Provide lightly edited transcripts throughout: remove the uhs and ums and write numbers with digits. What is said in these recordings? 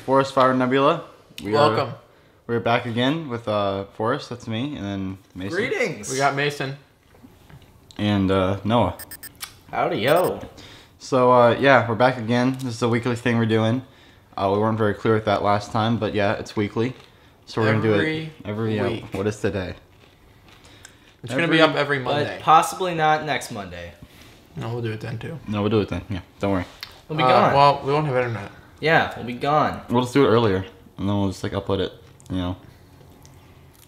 ForrestFire Nebula. Welcome. We're back again with Forrest, that's me, and then Mason. Greetings. We got Mason. And Noah. Howdy, yo. So, yeah, we're back again. This is a weekly thing we're doing. We weren't very clear with that last time, but yeah, it's weekly. So we're going to do it every week. What is today? It's going to be up every Monday. But possibly not next Monday. No, we'll do it then too. No, we'll do it then. Yeah, don't worry. We'll be gone. Well, we won't have internet. Yeah, we'll be gone. We'll just do it earlier, and then we'll just, like, upload it, you know.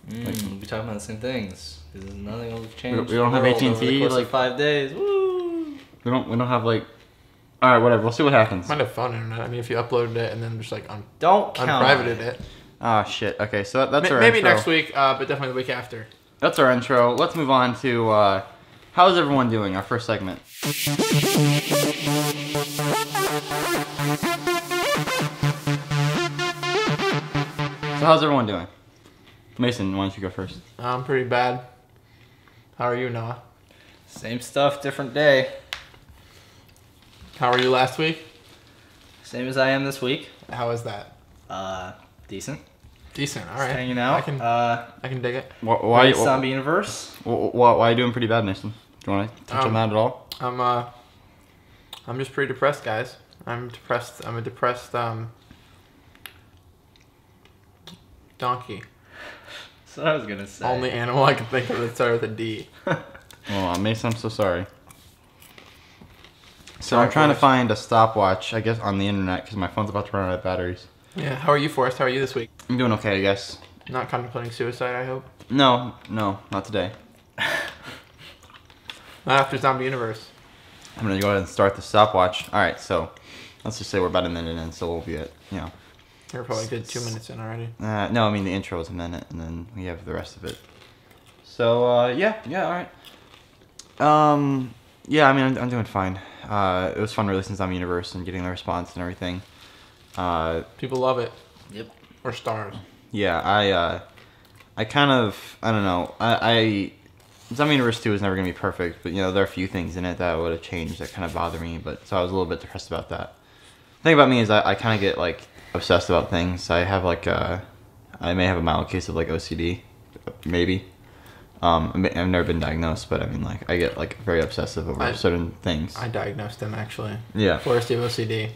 We'll be talking about the same things. Because nothing will change. We don't have AT&T, like 5 days. Woo! We don't have, like... Alright, whatever. We'll see what happens. Might have phone internet. I mean, if you uploaded it and then just, like, unprivated it. Ah, shit. Okay, so that's our maybe intro. next week, but definitely the week after. That's our intro. Let's move on to, how's everyone doing? Our first segment. So how's everyone doing? Mason, why don't you go first? I'm pretty bad. How are you, Noah? Same stuff, different day. How were you last week? Same as I am this week. How was that? Decent. Decent. All Just right. hanging out. I can dig it. Why Zombie Universe. Why are you doing pretty bad, Mason? Do you want to touch on that at all? I'm just pretty depressed, guys. I'm depressed. I'm a depressed donkey. That's what I was gonna say. Only animal I can think of that started with a D. Oh, Mason, I'm so sorry. So Sorry, I'm trying to Forrest. find a stopwatch, I guess, on the internet because my phone's about to run out of batteries. Yeah. How are you, Forrest? How are you this week? I'm doing okay, I guess. Not contemplating suicide, I hope. No, not today. Not after Zombie Universe. I'm gonna go ahead and start the stopwatch. All right, so let's just say we're about a minute in, so we'll be at You're probably a good 2 minutes in already. No, I mean the intro is a minute, and then we have the rest of it. So yeah, all right. Yeah, I mean I'm doing fine. It was fun releasing Zombie Universe and getting the response and everything. People love it. Yep. Or stars. Yeah, I kind of, I don't know, Zombie Universe 2 is never going to be perfect, but, there are a few things in it that would have changed that kind of bother me, but, so I was a little bit depressed about that. The thing about me is I kind of get, like, obsessed about things. I have, like, I may have a mild case of, like, OCD, maybe. I've never been diagnosed, but, I mean, like, I get, like, very obsessive over certain things. I diagnosed him, actually. Yeah. Forrest, you have OCD.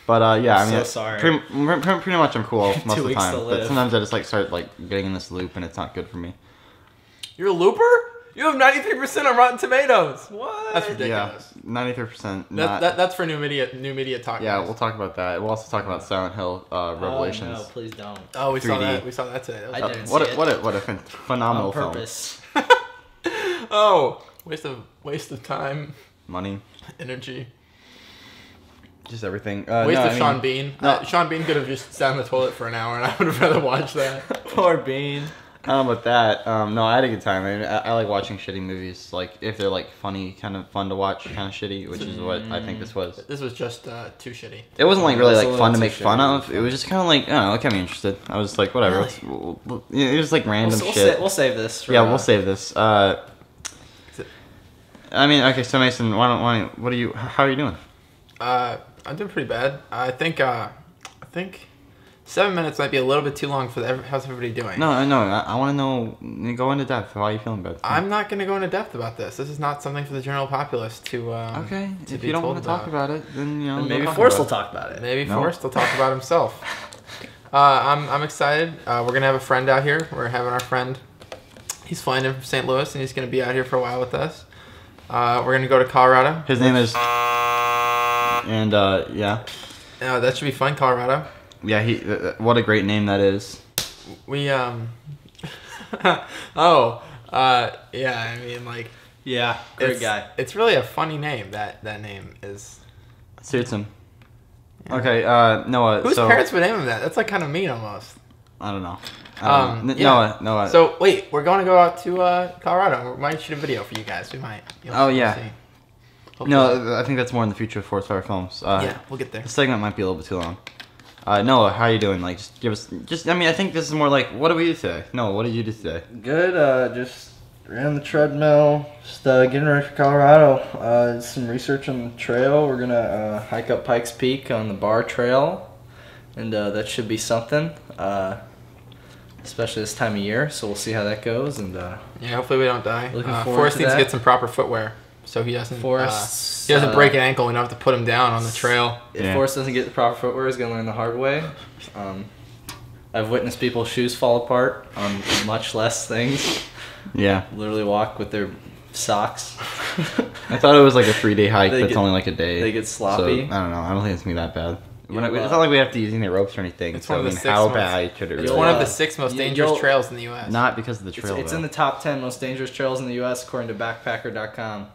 But yeah, I mean, so sorry. pretty much I'm cool most of the weeks time. to But live. sometimes I just like start like getting in this loop, and it's not good for me. You're a looper? You have 93% on Rotten Tomatoes. What? That's ridiculous. Yeah, 93%. That's for new media talk. Yeah, guys. we'll talk about that. We'll also talk about Silent Hill Revelations. Oh, no, please don't. Oh, we saw 3D. that. We saw that today. That was I didn't What see a phenomenal on film. purpose. Oh, waste of time, Money, energy, just everything. waste of Sean Bean. No. Sean Bean could have just sat on the toilet for an hour, and I would have rather watched that. Poor Bean. I don't know about that. No, I had a good time. I mean, I like watching shitty movies. Like if they're like funny, kind of fun to watch, kind of shitty, which is what I think this was. This was just too shitty. It wasn't like really It's a like little fun to too make fun shitty. of. It was just kind of like I don't know. It kept me interested. I was like, whatever. Really? It was like random We'll shit. we'll save this. For, Yeah, we'll save this. I mean, okay. So Mason, how are you doing? I'm doing pretty bad. I think 7 minutes might be a little bit too long for how's everybody doing? No. I want to know. Go into depth. How are you feeling about it? I'm not going to go into depth about this. This is not something for the general populace to. Okay. To If be you don't told want to talk about it, then And maybe we'll Forrest will about talk about it. Maybe No. Forrest will talk about himself. I'm excited. We're gonna have a friend out here. We're having our friend. He's flying in from St. Louis, and he's gonna be out here for a while with us. We're gonna go to Colorado. it. His name is. And yeah. That should be fun, Colorado. Yeah. What a great name that is. We yeah. I mean, like. Yeah, great guy. It's really a funny name. That name is. Suits him. Okay. Noah. Whose so, parents would name him that? That's like kind of mean almost. I don't know. Yeah. Noah. So wait, we're going to go out to Colorado. We might shoot a video for you guys. We might. Oh, yeah. see. Hopefully. No, I think that's more in the future of ForrestFire films. Yeah, we'll get there. The segment might be a little bit too long. Noah, how are you doing? Like, just give us. I mean, I think this is more like, what did we do today? Noah, what did you do today? Good, just ran the treadmill, just getting ready for Colorado. Did some research on the trail. We're gonna hike up Pikes Peak on the Bar Trail. and that should be something. Especially this time of year, so we'll see how that goes. And yeah, hopefully we don't die. Looking forward Forrest to needs that. to get some proper footwear, so he doesn't Forrest, break an ankle. We don't have to put him down on the trail. If Forrest doesn't get the proper footwear, he's gonna learn the hard way. I've witnessed people's shoes fall apart on much less things. Yeah. Literally walk with their socks. I thought it was like a 3-day hike, They but it's get- only like a day. They get So, sloppy. I don't know. I don't think it's gonna be that bad. You'll, It's not like we have to use any ropes or anything. It's so, one of I the mean, 6 how most- bad could it It's really one of be? the 6 most You- dangerous you'll- trails in the U.S. Not because of the trail, It's though. in the top 10 most dangerous trails in the U.S. according to Backpacker.com.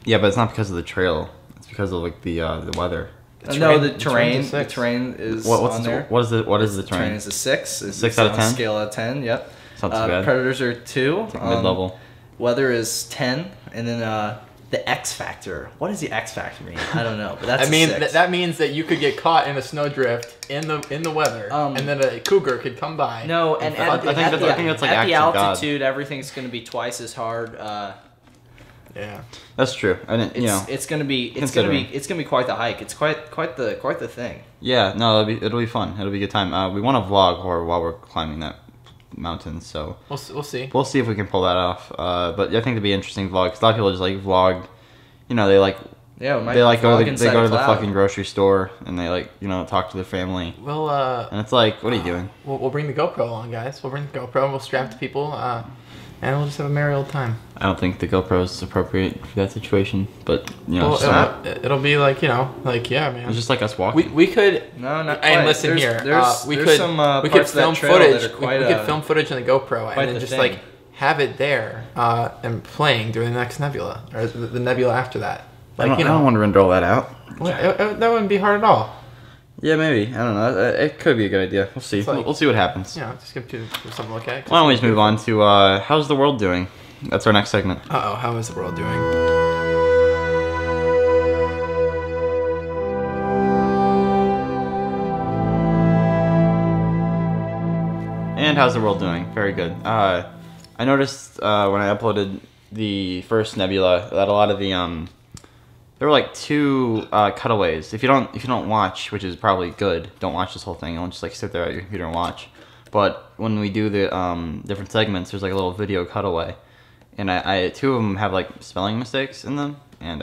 Yeah, but it's not because of the trail. It's because of like the weather. No, the terrain's terrain. a The 6. terrain is What's on there. what is the Terrain terrain? is a 6. It's 6 out of on a 10? Scale out of 10. Yep. It's not too bad. Predators are 2. It's like mid-level. Weather is 10, and then the X factor. What does the X factor mean? I don't know, but that's I mean, a 6. that means that you could get caught in a snowdrift in the weather, and then a cougar could come by. No, and I think that's like at act the of God. altitude, everything's going to be twice as hard. Yeah. That's true. I didn't. It's going to be Considering. quite the hike. It's quite the thing. Yeah. No, it'll be fun. It'll be a good time. We want to vlog while we're climbing that mountain, so We'll see. we'll see if we can pull that off. But I think it'd be an interesting vlog because a lot of people just like vlog. You know, they like Yeah, we might they like vlog go to inside a the cloud. fucking grocery store and they like talk to their family. We'll And it's like, what are you doing? we'll bring the GoPro along, guys. We'll bring the GoPro. We'll strap to people, and we'll just have a merry old time. I don't think the GoPro is appropriate for that situation, but Well, it's not. it'll be like yeah, man. It's just like us walking. We could. No, not quite. And listen There's- here, there's- we there's could some, we could parts of that film trail footage. that are quite, we could film footage on the GoPro quite and then the just thing. like have it there and playing during the next nebula or the nebula after that. Like I don't want to render all that out. that wouldn't be hard at all. Yeah, maybe. I don't know. It could be a good idea. We'll see. It's like- We'll see what happens. Just give something to look at. Why don't we just move on to how's the world doing? That's our next segment. How is the world doing? And how's the world doing? Very good. I noticed when I uploaded the first nebula that a lot of the there were like 2 cutaways. If you don't watch, which is probably good, don't watch this whole thing. Don't just like sit there at your computer and watch. But when we do the different segments, there's like a little video cutaway, and I 2 of them have like spelling mistakes in them, and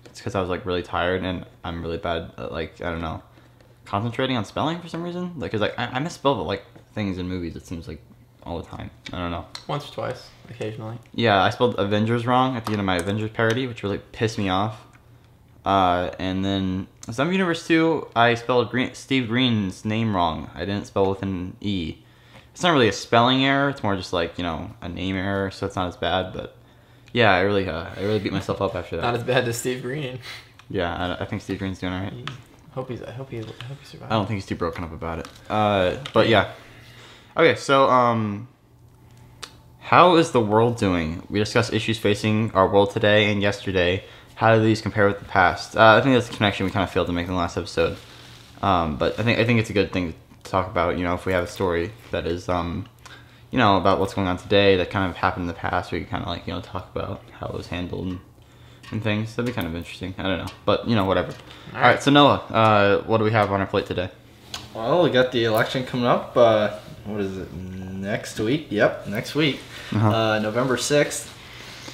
it's because I was like really tired and I'm really bad at like I don't know concentrating on spelling for some reason. Like, cause like I misspell like things in movies. It seems like all the time. I don't know. Once or twice, occasionally. Yeah, I spelled Avengers wrong at the end of my Avengers parody, which really pissed me off. And then some Universe 2, I spelled Steve Green's name wrong. I didn't spell with an E. It's not really a spelling error. It's more just like a name error, so it's not as bad. But yeah, I really beat myself up after that. Not as bad as Steve Green. Yeah, I think Steve Green's doing alright. I hope he survives. I don't think he's too broken up about it. But yeah. Okay, so how is the world doing? We discussed issues facing our world today and yesterday. How do these compare with the past? I think that's the connection we kind of failed to make in the last episode. But I think it's a good thing to talk about. If we have a story that is about what's going on today that kind of happened in the past, we can kind of like talk about how it was handled and things. That'd be kind of interesting. I don't know, but whatever. All right, so Noah, what do we have on our plate today? Well, we got the election coming up. What is it? Next week? Yep, next week. November 6th.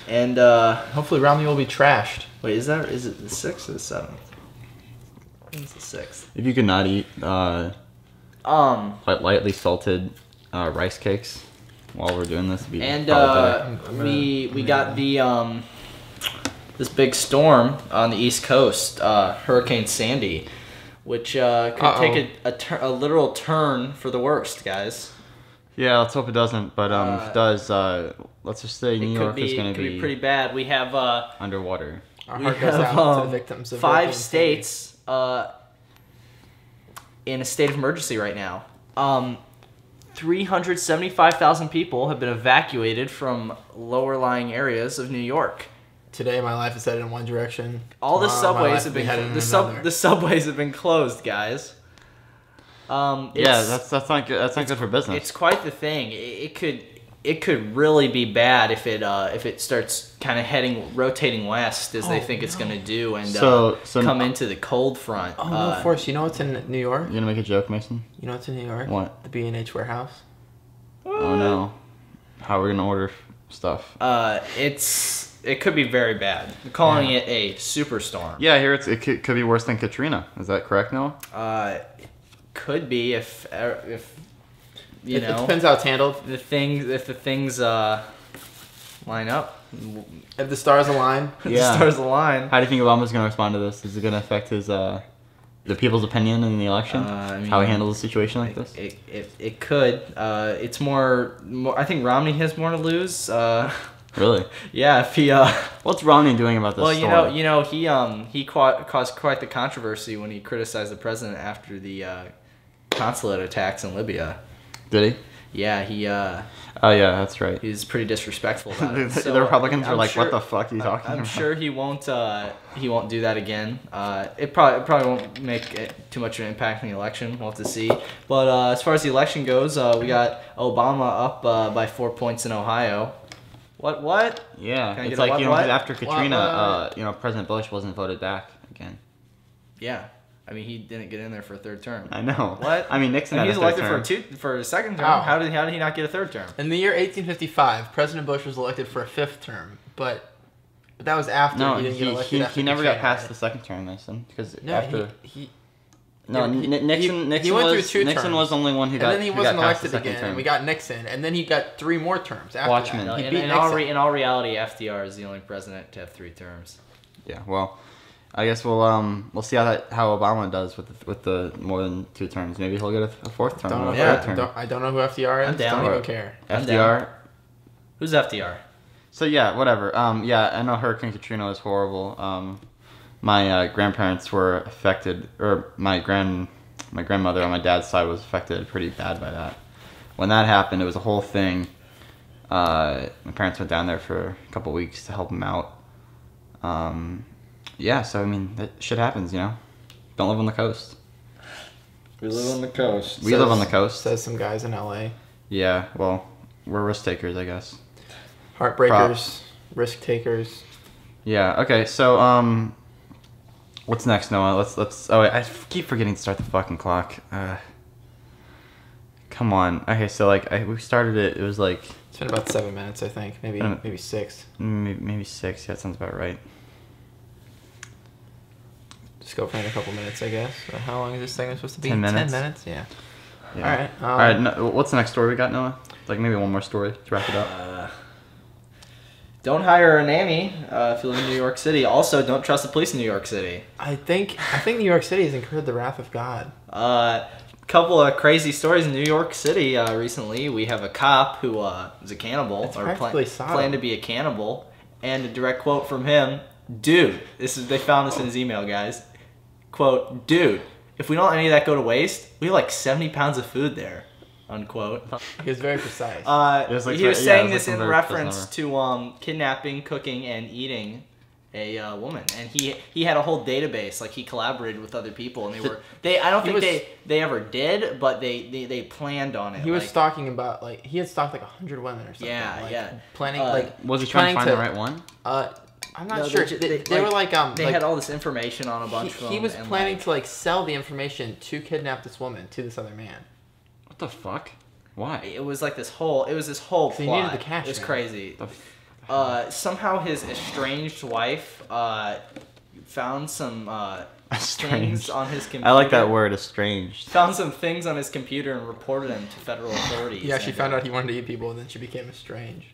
And Hopefully Romney will be trashed. wait, is it the 6th or the 7th? I think it's the 6th. If you could not eat like lightly salted rice cakes while we're doing this, it'd be And probably better. we got the this big storm on the East Coast, Hurricane Sandy, which could take a literal turn for the worst, guys. Yeah, let's hope it doesn't. But if it does, let's just say New York is going to could be pretty bad. We have underwater. Our we heart goes have out to the victims of 5 Hurricane Sandy. states in a state of emergency right now. 375,000 people have been evacuated from lower-lying areas of New York. Today, my life is headed in one direction. All the Tomorrow, my subways life have will be headed been in another. the subways have been closed, guys. Yeah, that's not good. That's not good for business. It's quite the thing. It could it could really be bad if it starts kind of rotating west as they think it's going to do, and come into the cold front. Oh no, Forrest, you know what's in New York? You gonna make a joke, Mason? You know what's in New York? What? The B&H warehouse. Oh no. How are we gonna order stuff? It could be very bad. They're calling it a superstorm. Yeah, I hear it could be worse than Katrina. Is that correct, Noah? Could be if you know. It depends how it's handled. If the things line up. If the stars align. If the stars align. How do you think Obama's gonna respond to this? Is it gonna affect his the people's opinion in the election? I mean, how he handles a situation like this? It could. It's more. I think Romney has more to lose. Really? Yeah. If he. What's Romney doing about this? Well, he caused quite the controversy when he criticized the president after the consulate attacks in Libya. Did he? Yeah, he. Oh yeah, that's right. He's pretty disrespectful about it. The Republicans are like, "What the fuck are you talking about?" I'm sure he won't do that again. It probably won't make too much of an impact in the election. We'll have to see. But as far as the election goes, we got Obama up by 4 points in Ohio. What? Yeah, Can I it's get a like what? after Katrina, President Bush wasn't voted back again. Yeah. I mean, he didn't get in there for a third term. I know. What? I mean, Nixon and had he was elected for a second term. Oh. How did he not get a third term? In the year 1855, President Bush was elected for a 5th term, but that was after he didn't get elected. He never got past the second term, Mason, because Nixon he went through 2 Nixon terms. was the only one who got. And then he wasn't elected again, term. and we got Nixon, and then he got 3 more terms after Watchmen. that. He In, beat in, Nixon. in all reality, FDR is the only president to have 3 terms. Yeah, well, I guess we'll see how Obama does with the more than 2 terms. Maybe he'll get a 4th term. Don't or a know, 3rd term. I don't know who FDR is. I'm down. Don't even care. FDR. Who's FDR? So yeah, whatever. Yeah, I know Hurricane Katrina was horrible. My grandparents were affected, or my grandmother on my dad's side was affected pretty bad by that. When that happened, it was a whole thing. My parents went down there for a couple weeks to help them out. Yeah, so I mean, that shit happens, Don't live on the coast. We live on the coast. We live on the coast. Says some guys in LA. Yeah, well, we're risk takers, I guess. Heartbreakers, risk takers. Yeah. Okay. So, what's next, Noah? Let's. Oh, wait, I keep forgetting to start the fucking clock. Come on. Okay. So we started it. It was like. It's been about 7 minutes, I think. Maybe 6. Maybe 6. Yeah, that sounds about right. Just go for a couple minutes, I guess. How long is this thing supposed to be? 10 minutes. 10 minutes. Yeah. Yeah. All right. All right. No, what's the next story we got, Noah? Like maybe one more story to wrap it up. Don't hire a nanny if you live in New York City. Also, don't trust the police in New York City. I think New York City has incurred the wrath of God. Couple of crazy stories in New York City recently. We have a cop who was a cannibal, planned to be a cannibal, and a direct quote from him: "Dude, they found this in his email, guys. Quote: Dude, if we don't let any of that go to waste, we have like 70 pounds of food there." Unquote. He was very precise. He was saying this in reference to kidnapping, cooking, and eating a woman, and he had a whole database. Like he collaborated with other people, and I don't think they ever did, but they planned on it. He was stalking about he had stalked like 100 women or something. Yeah. Planning was he trying to find the right one? I'm not sure. They were like they had all this information on a bunch of them. He was planning to sell the information to kidnap this woman to this other man. What the fuck? Why? It was like this whole plot. He needed the cash. It was man. crazy. Somehow his estranged wife found some things on his computer. I like that word, estranged. Found some things on his computer and reported them to federal authorities. Yeah, she found out he wanted to eat people, and then she became estranged.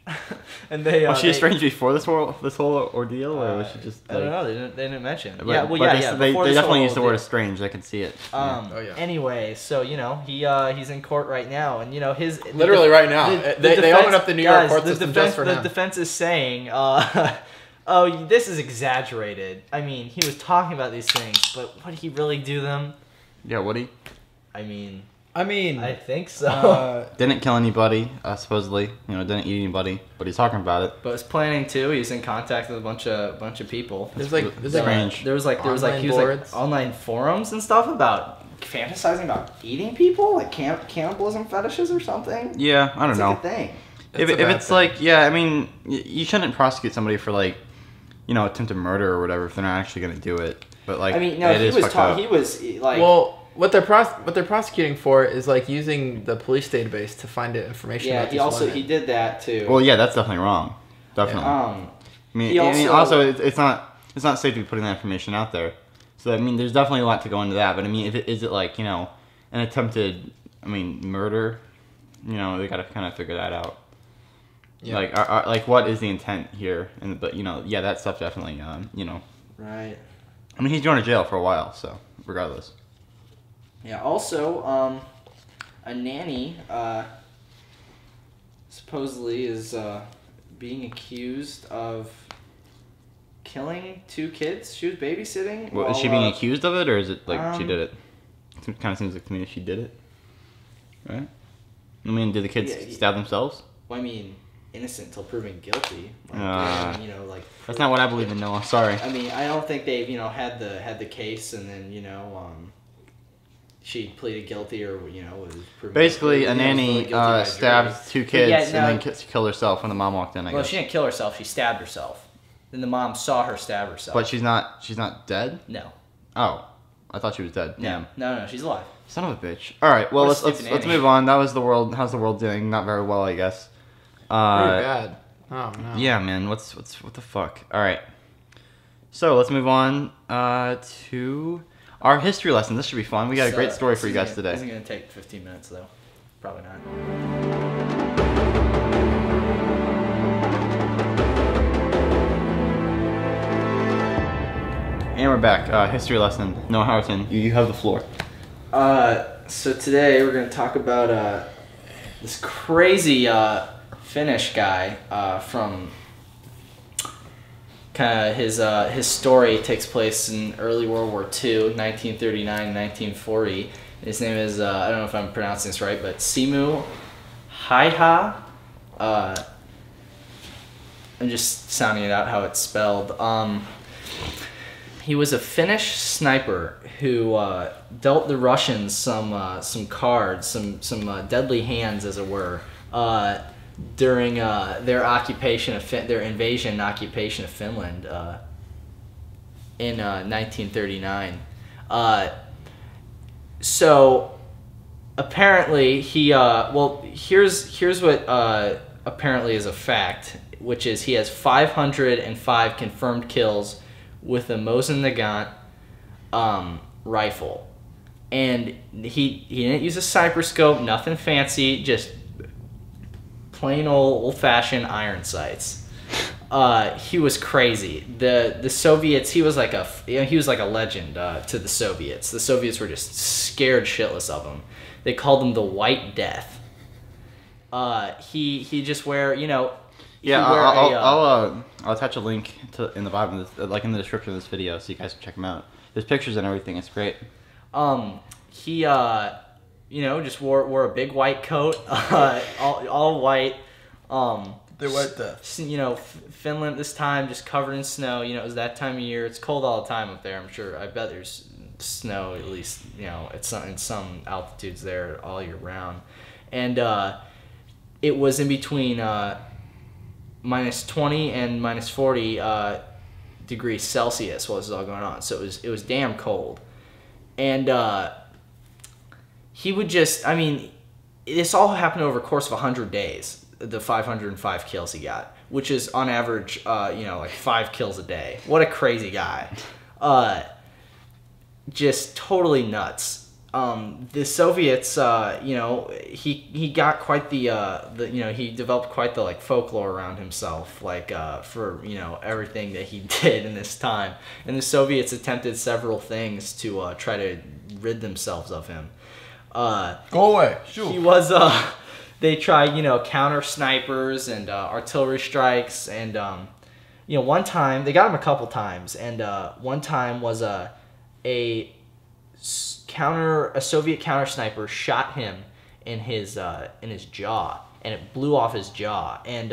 And they was she estranged before this whole ordeal, or was she just? I don't know. They didn't mention. But, They definitely used the word estranged. I can see it. Anyway, so he's in court right now, and his literally right now. They opened up the New York court system just for him. The defense is saying, "Oh, this is exaggerated. I mean, he was talking about these things, but would he really do them?" Yeah, would he? I mean, I think so. Didn't kill anybody, supposedly. Didn't eat anybody, but he's talking about it. But was planning to. He's in contact with a bunch of people. There was online forums and stuff about fantasizing about eating people, like cannibalism fetishes or something. Yeah, I don't know. It's like a thing. if it's like, yeah, I mean, you shouldn't prosecute somebody for like, attempted murder or whatever if they're not actually gonna do it. But like, I mean, no, he was like. Well, what they're prosecuting for is like using the police database to find information. Yeah, about he did that too. Well, yeah, that's definitely wrong. Definitely. Yeah. I mean, also it's not safe to be putting that information out there. So I mean, there's definitely a lot to go into that. But I mean, is it like an attempted, murder? They got to kind of figure that out. Yeah. Like what is the intent here? But yeah, that stuff definitely, Right. I mean, he's going to jail for a while, so regardless. Yeah. Also, a nanny supposedly is being accused of killing 2 kids. She was babysitting. Well, is she being accused of it, or is it like she did it? It kind of seems like to me she did it, right? I mean, did the kids stab themselves? Well, I mean, innocent till proven guilty. That's not what I believe in, Noah. Sorry. I mean, I don't think they've had the case and then she pleaded guilty or was proven basically guilty. A nanny stabbed 2 kids and then killed herself when the mom walked in. I guess. She didn't kill herself. She stabbed herself. Then the mom saw her stab herself. But she's not dead? No. Oh, I thought she was dead. No, she's alive. Son of a bitch. All right, well let's move on. That was the world. How's the world doing? Not very well, I guess. Pretty bad. Oh no. Yeah, man. What the fuck? All right. So let's move on to our history lesson. This should be fun. We got a great story for you guys today. This isn't gonna take 15 minutes though. Probably not. And we're back. History lesson. Noah Howerton, you have the floor. So today we're gonna talk about this crazy Finnish guy from kind of his story takes place in early World War II, 1939, 1940. His name is I don't know if I'm pronouncing this right, but Simu Haiha. I'm just sounding it out how it's spelled. He was a Finnish sniper who dealt the Russians some cards, some deadly hands, as it were, during their invasion and occupation of Finland in 1939. So apparently he here's what apparently is a fact, which is he has 505 confirmed kills with a Mosin Nagant rifle, and he didn't use a cyberscope, nothing fancy, just plain old-fashioned iron sights. He was crazy. The Soviets, he was like a legend to the Soviets. The Soviets were just scared shitless of him. They called him the White Death. He just wear Yeah, I'll attach a link in the bottom, like in the description of this video, so you guys can check them out. There's pictures and everything. It's great. He just wore a big white coat, all white. The White Death. Finland this time just covered in snow. It was that time of year. It's cold all the time up there. I'm sure. I bet there's snow at least. In some altitudes there all year round, and it was in between. Minus 20 and minus 40 degrees Celsius while this was all going on. So it was damn cold. And he would just, this all happened over a course of 100 days, the 505 kills he got, which is on average, like 5 kills a day. What a crazy guy. Just totally nuts. The Soviets, he got quite he developed quite the folklore around himself, for everything that he did in this time. And the Soviets attempted several things to try to rid themselves of him. Go away. Shoot. He was they tried counter snipers and artillery strikes, and one time they got him a couple times, and one time was a Soviet counter sniper shot him in his jaw, and it blew off his jaw. And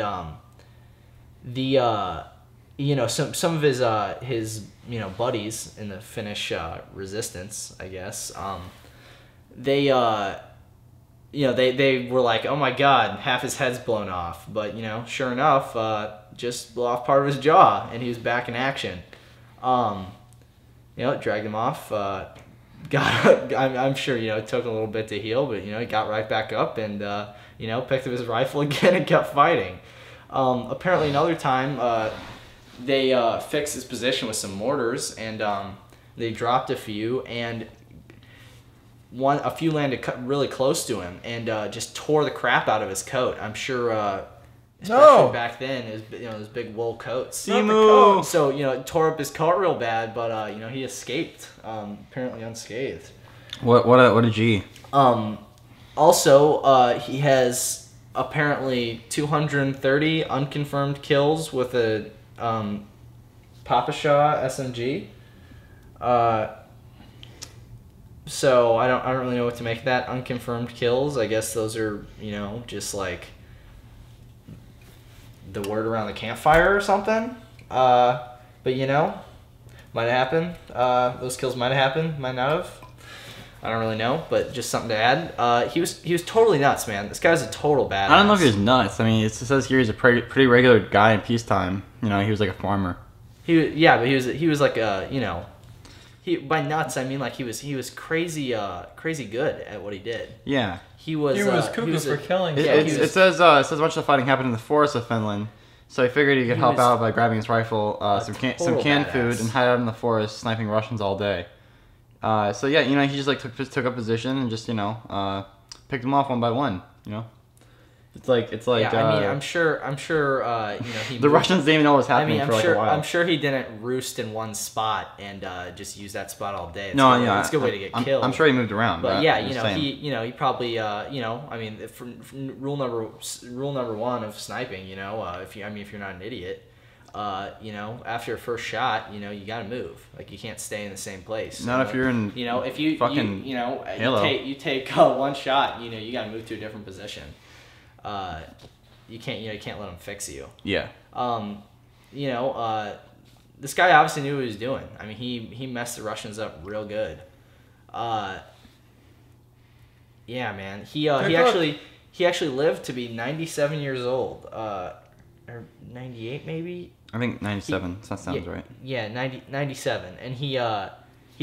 some of his buddies in the Finnish resistance, I guess, they you know, they were like, oh my god, half his head's blown off. But, you know, sure enough, just blew off part of his jaw, and he was back in action. You know, dragged him off. I'm sure, you know, it took a little bit to heal, but, you know, he got right back up and, you know, picked up his rifle again and kept fighting. Apparently another time, they fixed his position with some mortars, and they dropped a few, and a few landed really close to him, and just tore the crap out of his coat. I'm sure, especially back then, those big wool coats. Simu! So, you know, it tore up his coat real bad, but, you know, he escaped, apparently unscathed. What a G. Also, he has apparently 230 unconfirmed kills with a Papashaw SMG. So I don't really know what to make of that. Unconfirmed kills. I guess those are, you know, just like the word around the campfire or something. But you know, might have happened. Those kills might have happened, might not have. I don't really know, but just something to add. He was totally nuts, man. This guy's a total badass. I don't know if he was nuts. I mean, it says here he's a pretty regular guy in peacetime. You know, he was like a farmer. But he was like a, you know, by nuts I mean like he was crazy good at what he did. Yeah. He was cuckoo for killing. It says much of the fighting happened in the forests of Finland. So he figured he could help out by grabbing his rifle, some canned food, and hide out in the forest, sniping Russians all day. So yeah, you know, he just like took up position and just, you know, picked them off one by one. You know, it's like. Yeah, I mean, I'm sure. You know, he. The Russians didn't even know what was happening for like a while. I'm sure he didn't roost in one spot and just use that spot all day. It's a good way to get killed. I'm sure he moved around. But yeah, he probably, you know, I mean, rule number one of sniping, you know, if you're not an idiot. You know, after your first shot, you know, you gotta move. Like, you can't stay in the same place. Not if you're in. You know, if you fucking you know Halo. you take one shot, you know, you gotta move to a different position. You can't let them fix you. Yeah. You know, this guy obviously knew what he was doing. I mean, he messed the Russians up real good. Yeah, man. He actually lived to be 97 years old. Or 98 maybe. I think 97. That sounds right. Yeah, 97, and he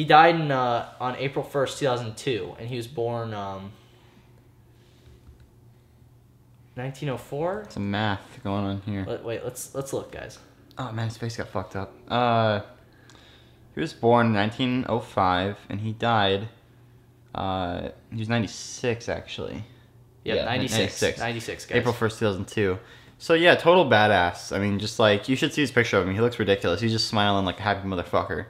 died on April 1st, 2002, and he was born 1904. Some math going on here. Wait, let's look, guys. Oh man, his face got fucked up. He was born in 1905, and he died. He was 96 actually. Yeah, 96, guys. April 1st, 2002. So yeah, total badass. I mean, just like, you should see his picture of him. He looks ridiculous. He's just smiling like a happy motherfucker.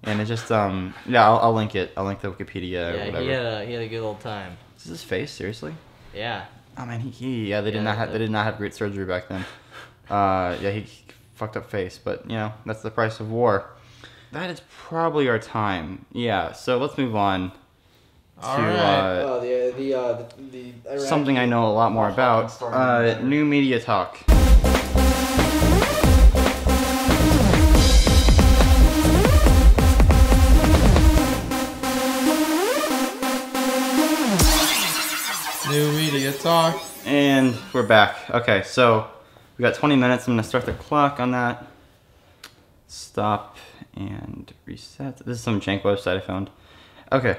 And it just yeah, I'll link it. I'll link the Wikipedia or whatever. Yeah, he had a good old time. Is this his face? Seriously? Yeah. Oh man, they did not have great surgery back then. Yeah, he fucked up face, but you know, that's the price of war. That is probably our time. Yeah, so let's move on to something I know a lot more about. New media talk. New media talk. And we're back. Okay, so we got 20 minutes. I'm gonna start the clock on that. Stop and reset. This is some jank website I found. Okay.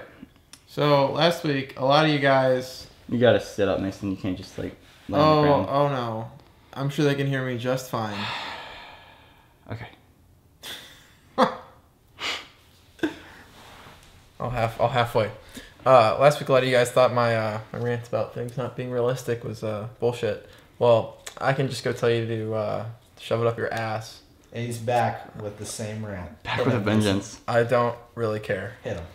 So last week, a lot of you guys. You gotta sit up, Mason. You can't just like lay on the ground. Oh no. I'm sure they can hear me just fine. Okay. I'll halfway. Last week, a lot of you guys thought my rant about things not being realistic was bullshit. Well, I can just go tell you to shove it up your ass. And he's back with the same rant. Back with a vengeance. I don't really care. Hit him.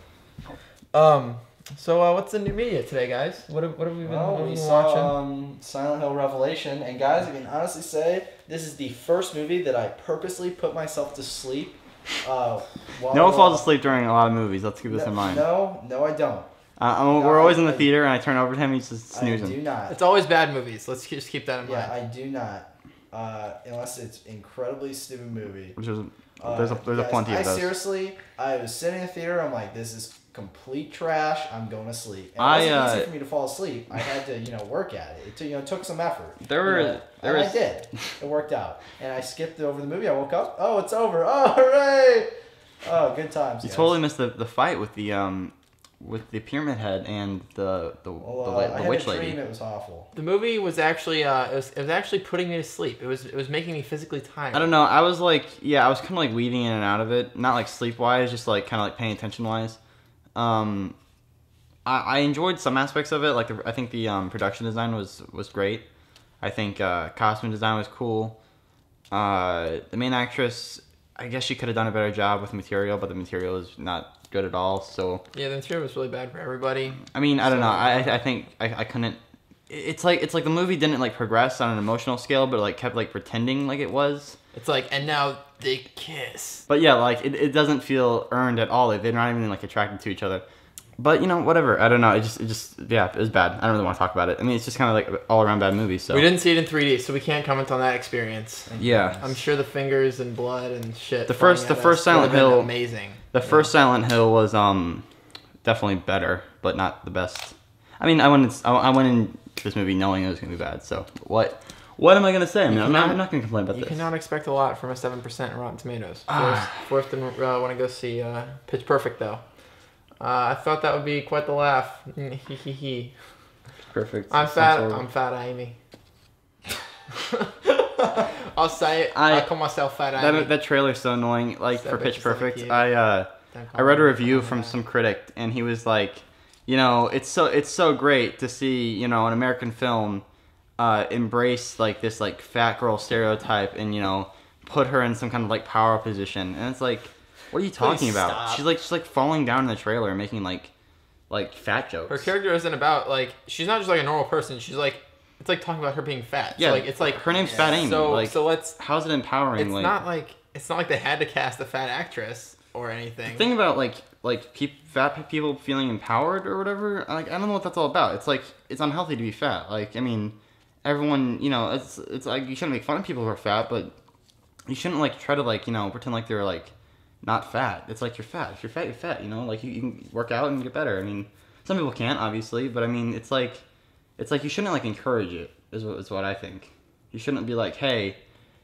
So what's the new media today, guys? What have we been, We saw Silent Hill Revelation, and guys, I can honestly say this is the first movie that I purposely put myself to sleep. No one falls asleep during a lot of movies. Let's keep this in mind. No, I don't. We're always in the theater, and I turn over to him, he's just snoozing. I do not. It's always bad movies. Let's just keep that in mind. Yeah, I do not. Unless it's incredibly stupid movie. Which is there's a plenty of those. Seriously, I was sitting in the theater. I'm like, this is complete trash. I'm going to sleep. And I, it wasn't easy for me to fall asleep. I had to, work at it. It took some effort. I did. It worked out. And I skipped over the movie. I woke up. Oh, it's over. Oh, hooray! Oh, good times. You guys. totally missed the fight with the pyramid head and the witch lady. It was awful. The movie was actually it was actually putting me to sleep. It was making me physically tired. I don't know. I was like, I was kind of like weaving in and out of it, not like sleep wise, just like kind of like paying attention wise. I enjoyed some aspects of it. Like I think the production design was great. I think costume design was cool. The main actress, I guess she could have done a better job with the material, but the material is not good at all. So yeah, the material was really bad for everybody. I mean, I don't know. I think I couldn't. It's like the movie didn't like progress on an emotional scale, but like kept like pretending like it was. It's like, and now they kiss. But yeah, like it doesn't feel earned at all. Like, they're not even like attracted to each other. But whatever. I don't know. It just it was bad. I don't really want to talk about it. I mean, it's just kind of like an all around bad movie. So we didn't see it in 3D, so we can't comment on that experience. Yeah, I'm sure the fingers and blood and shit. The first Silent Hill, amazing. The first Silent Hill was definitely better, but not the best. I mean, I went in this movie knowing it was gonna be bad. So what am I gonna say? I mean, I'm not gonna complain about this. You cannot expect a lot from a 7% Rotten Tomatoes. Forrest didn't want to go see Pitch Perfect though. I thought that would be quite the laugh. Perfect. I'm fat, Amy. I'll say it. I call myself Fat Amy. That trailer's so annoying. Like for Pitch Perfect, I read a review from some critic, and he was like, it's so great to see an American film embrace like this like fat girl stereotype and put her in some kind of like power position, and it's like, what are you talking about? She's like falling down in the trailer and making like fat jokes. Her character isn't about like, she's not just like a normal person. She's like, it's like talking about her being fat. Yeah, so, like it's like her name's Fat Amy. So let's. How's it empowering? It's not like they had to cast a fat actress or anything. The thing about fat people feeling empowered or whatever, like I don't know what that's all about. It's like it's unhealthy to be fat. Like I mean, everyone it's like you shouldn't make fun of people who are fat, but you shouldn't like try to pretend like they're like not fat. It's like you're fat. If you're fat, you're fat. Like you can work out and get better. I mean, some people can't obviously, but I mean, it's like you shouldn't like encourage it. Is what I think. You shouldn't be like, hey,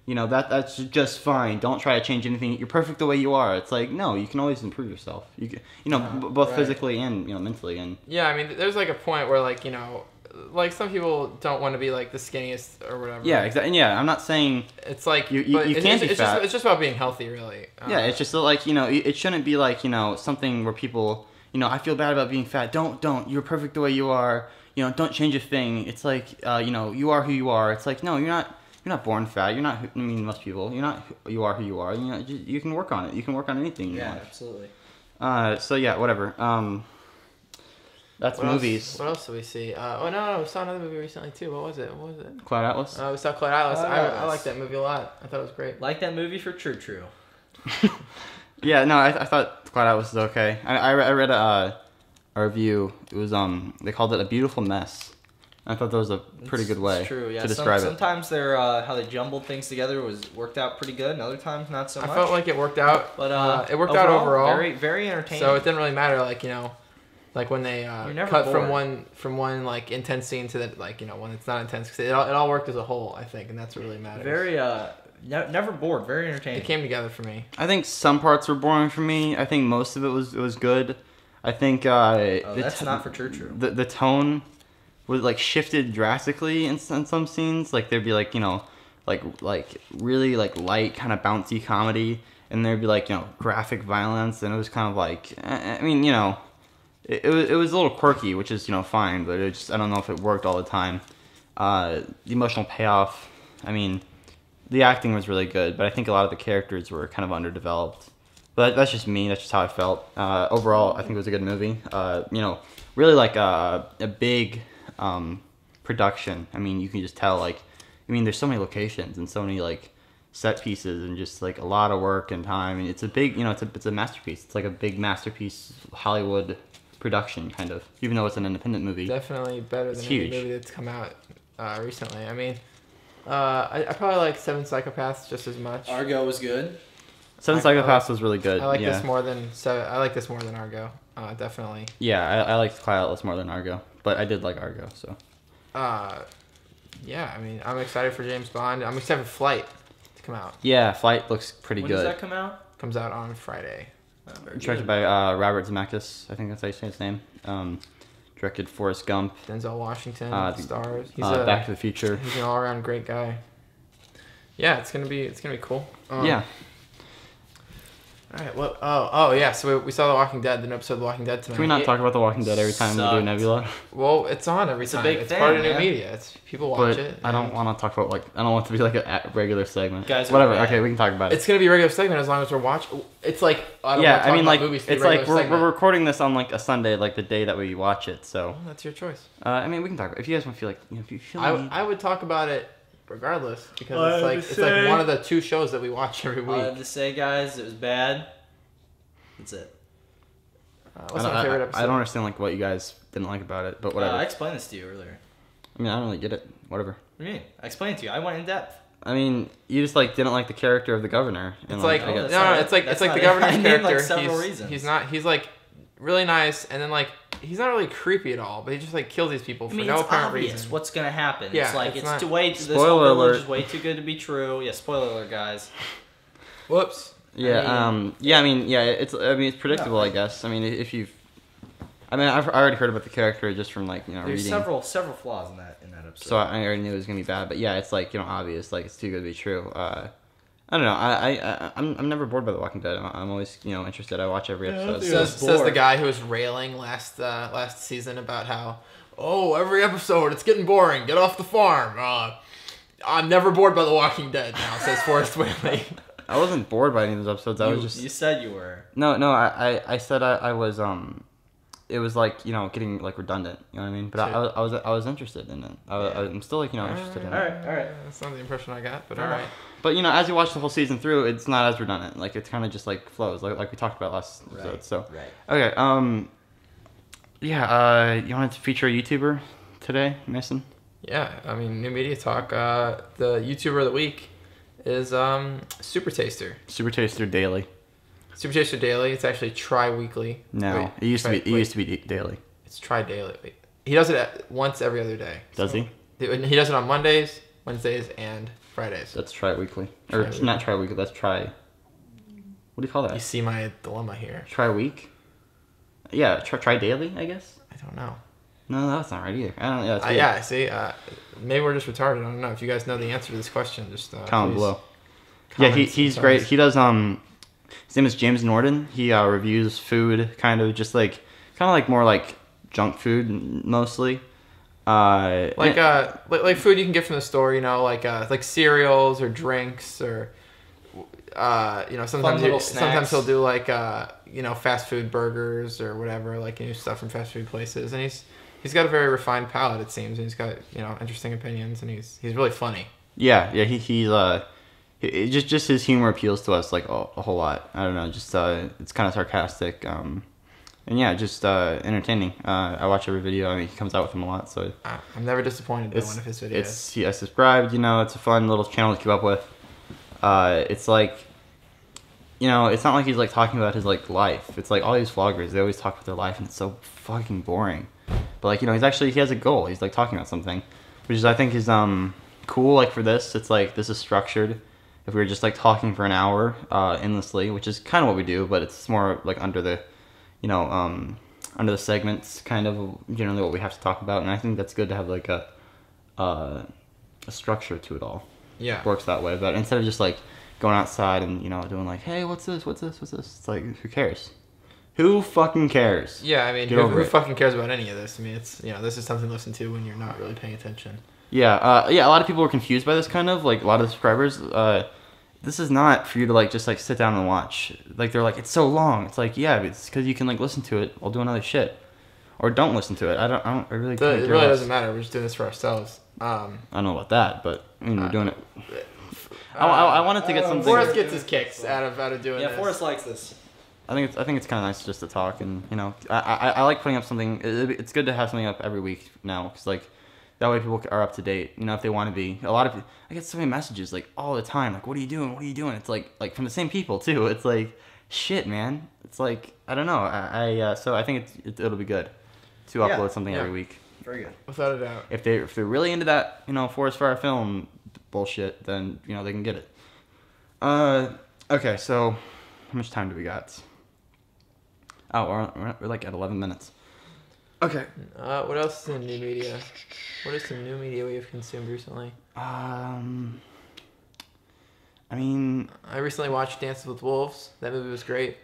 that's just fine. Don't try to change anything. You're perfect the way you are. It's like, no, you can always improve yourself. You can, both right. Physically and mentally. And yeah, I mean, there's like a point where like like some people don't want to be like the skinniest or whatever. Yeah, exactly. Yeah, I'm not saying it's like you can't be fat. It's just about being healthy, really. Yeah, it's just like it shouldn't be like something where people I feel bad about being fat. Don't. You're perfect the way you are. Don't change a thing. It's like you are who you are. It's like no, you're not. You're not born fat. You're not. I mean, most people. You're not. You are who you are. You can work on it. You can work on anything. Yeah, absolutely. So yeah, whatever. That's what movies. Else? What else did we see? No, we saw another movie recently too. What was it? Cloud Atlas. We saw Cloud Atlas. I liked that movie a lot. I thought it was great. Like that movie for True. Yeah, no, I thought Cloud Atlas was okay. I read a review. It was they called it a beautiful mess. I thought that was a pretty good way to describe it. Sometimes they're how they jumbled things together worked out pretty good, and other times not so much. I felt like it worked out, but it worked out overall. Very, very entertaining. So it didn't really matter, like when they cut bored. from one like intense scene to the when it's not intense, because it all worked as a whole, I think, and that's what really matters. Very never bored, very entertaining. It came together for me. I think some parts were boring for me. I think most of it was good. I think that's not for True. The tone was like shifted drastically in some scenes. Like there'd be like really like light kind of bouncy comedy, and there'd be like graphic violence, and it was kind of like I mean it was a little quirky, which is fine, but it just I don't know if it worked all the time. The emotional payoff, I mean, the acting was really good, but I think a lot of the characters were kind of underdeveloped. But that's just me. That's just how I felt. Overall, I think it was a good movie. Really like a big production. I mean, you can just tell there's so many locations and so many like set pieces and just like a lot of work and time. And it's a big, it's a masterpiece. It's like a big masterpiece Hollywood production kind of, even though it's an independent movie. Definitely better than any movie that's come out recently. I mean, I probably like Seven Psychopaths just as much. Argo was good. Seven Psychopaths was really good. I like this more than Argo. definitely. Yeah, I liked Cloud Atlas more than Argo, but I did like Argo. So. Yeah, I mean, I'm excited for James Bond. I'm excited for Flight to come out. Yeah, Flight looks pretty When good. does that come out? Comes out on Friday. Directed by Robert Zemeckis, I think that's how you say his name. Directed Forrest Gump. Denzel Washington stars. He's Back to the Future. He's an all-around great guy. Yeah, it's gonna be cool. Yeah. All right. Well. Yeah. So we saw The Walking Dead. The new episode of The Walking Dead tonight. Can we not talk about The Walking Dead every time we do Nebula? Well, it's on every time. big it's thing, part of new man. media. People watch it. I don't want to talk about I don't want it to be like a regular segment. Guys, whatever. we're Okay, we can talk about it. It's gonna be a regular segment as long as we're watching. It's like I don't yeah, want to talk I mean, about like movies to be it's a like regular segment. we're recording this on like a Sunday, like the day that we watch it. So Well, that's your choice. I mean, we can talk about if you guys want to feel like if you feel. I would talk about it regardless because it's like one of the 2 shows that we watch every week. I have to say, guys, it was bad. That's it. What's my favorite episode? I don't understand like what you guys didn't like about it, but whatever. I explained this to you earlier. I mean, I don't really get it. Whatever. What do you mean? I explained it to you. I went in depth. I mean, you just like didn't like the character of the governor. And, It's like I guess- it's like That's the not it. governor's I named, character. like, several reasons. He's like really nice, and then like he's not really creepy at all, but he just like kills these people I for mean, no it's apparent obvious reason. what's gonna happen. Yeah, it's like it's it's not- too way. This Spoiler whole village alert. is way too good to be true. Yeah, spoiler alert, guys. Whoops. Yeah. I mean, it's predictable, I guess. I mean, if you've, I mean, I already heard about the character just from like There's reading. several flaws in that episode. So I already knew it was gonna be bad, but yeah, it's like obvious, like it's too good to be true. I don't know. I'm never bored by The Walking Dead. I'm always interested. I watch every episode. Says the guy who was railing last season about how every episode it's getting boring. Get off the farm. I'm never bored by The Walking Dead now. Says Forrest Whitley. I wasn't bored by any of those episodes. I was just You said you were. no. I said I was It was like getting like redundant. You know what I mean? But I was interested in it. I'm still like interested in it. All right. That's not the impression I got, but all right. But as you watch the whole season through, it's not as redundant. Like it's kind of just like flows, like we talked about last episode. So Right. okay. Yeah. You wanted to feature a YouTuber today, Mason? Yeah, I mean, new media talk. The YouTuber of the week is Super Taster. Super Taster Daily. Super Taster Daily. It's actually tri-weekly. No, Wait, it used to be. wait, It used to be daily. It's tri-daily. Wait. He does it once every other day. Does he? He does it on Mondays, Wednesdays, and Fridays. That's tri-weekly, or Tri-weekly. not tri-weekly. That's tri. What do you call You that? see my dilemma here. Tri-week. Yeah, tri daily, I guess. I don't know. No, that's not right either. I don't. Yeah, that's Yeah, I see. Maybe we're just retarded. I don't know. If you guys know the answer to this question, just comment please below. Yeah, comment he's sometimes. great. He does his name is James Norden. He reviews food, kind of just like more like junk food mostly. Like food you can get from the store, like cereals or drinks or sometimes little sometimes snacks. he'll do like fast food burgers or whatever, like stuff from fast food places, and he's got a very refined palate, it seems, and he's got interesting opinions, and he's really funny. Yeah, he's just his humor appeals to us like a whole lot. I don't know, just it's kind of sarcastic, and yeah, just entertaining. I watch every video. I mean, he comes out with them a lot, so I'm never disappointed by one of his videos. I subscribed. It's a fun little channel to keep up with. It's like, it's not like he's like talking about his like life. It's like all these vloggers, they always talk about their life, and it's so fucking boring. But like he has a goal. He's like talking about something, which is I think is cool. Like for this, it's like this is structured. If we were just like talking for an hour endlessly, which is kind of what we do, but it's more like under the under the segments, kind of generally what we have to talk about, and I think that's good to have like a structure to it all. Yeah. It works that way, but instead of just like going outside and doing like, hey, what's this? It's like, who cares? Who fucking cares? Yeah, I mean, Get over who it. fucking cares about any of this? I mean, it's this is something to listen to when you're not really paying attention. Yeah, a lot of people were confused by this kind of like a lot of the subscribers. This is not for you to like just like sit down and watch. Like they're like, it's so long. It's like, yeah, but it's because you can like listen to it while doing other shit, or don't listen to it. I really. It couldn't really care less. doesn't matter. We're just doing this for ourselves. I don't know about that, but I mean, we're doing it. I wanted to get something. Forrest gets his kicks out of doing this. Yeah, Forrest likes this. I think it's kind of nice just to talk, and I like putting up something. It's good to have something up every week now, because like that way people are up to date. If they want to be. I get so many messages like all the time, like what are you doing? It's like from the same people too. It's like, shit, man. It's like I don't know. So I think it'll be good to upload something every week. Very good. Without a doubt. If they're really into that, ForrestFire film bullshit, then they can get it. Okay, so how much time do we got? Oh, we're like at 11 minutes. Okay. What else is in new media? What is some new media we have consumed recently? I mean, I recently watched Dances with Wolves. That movie was great.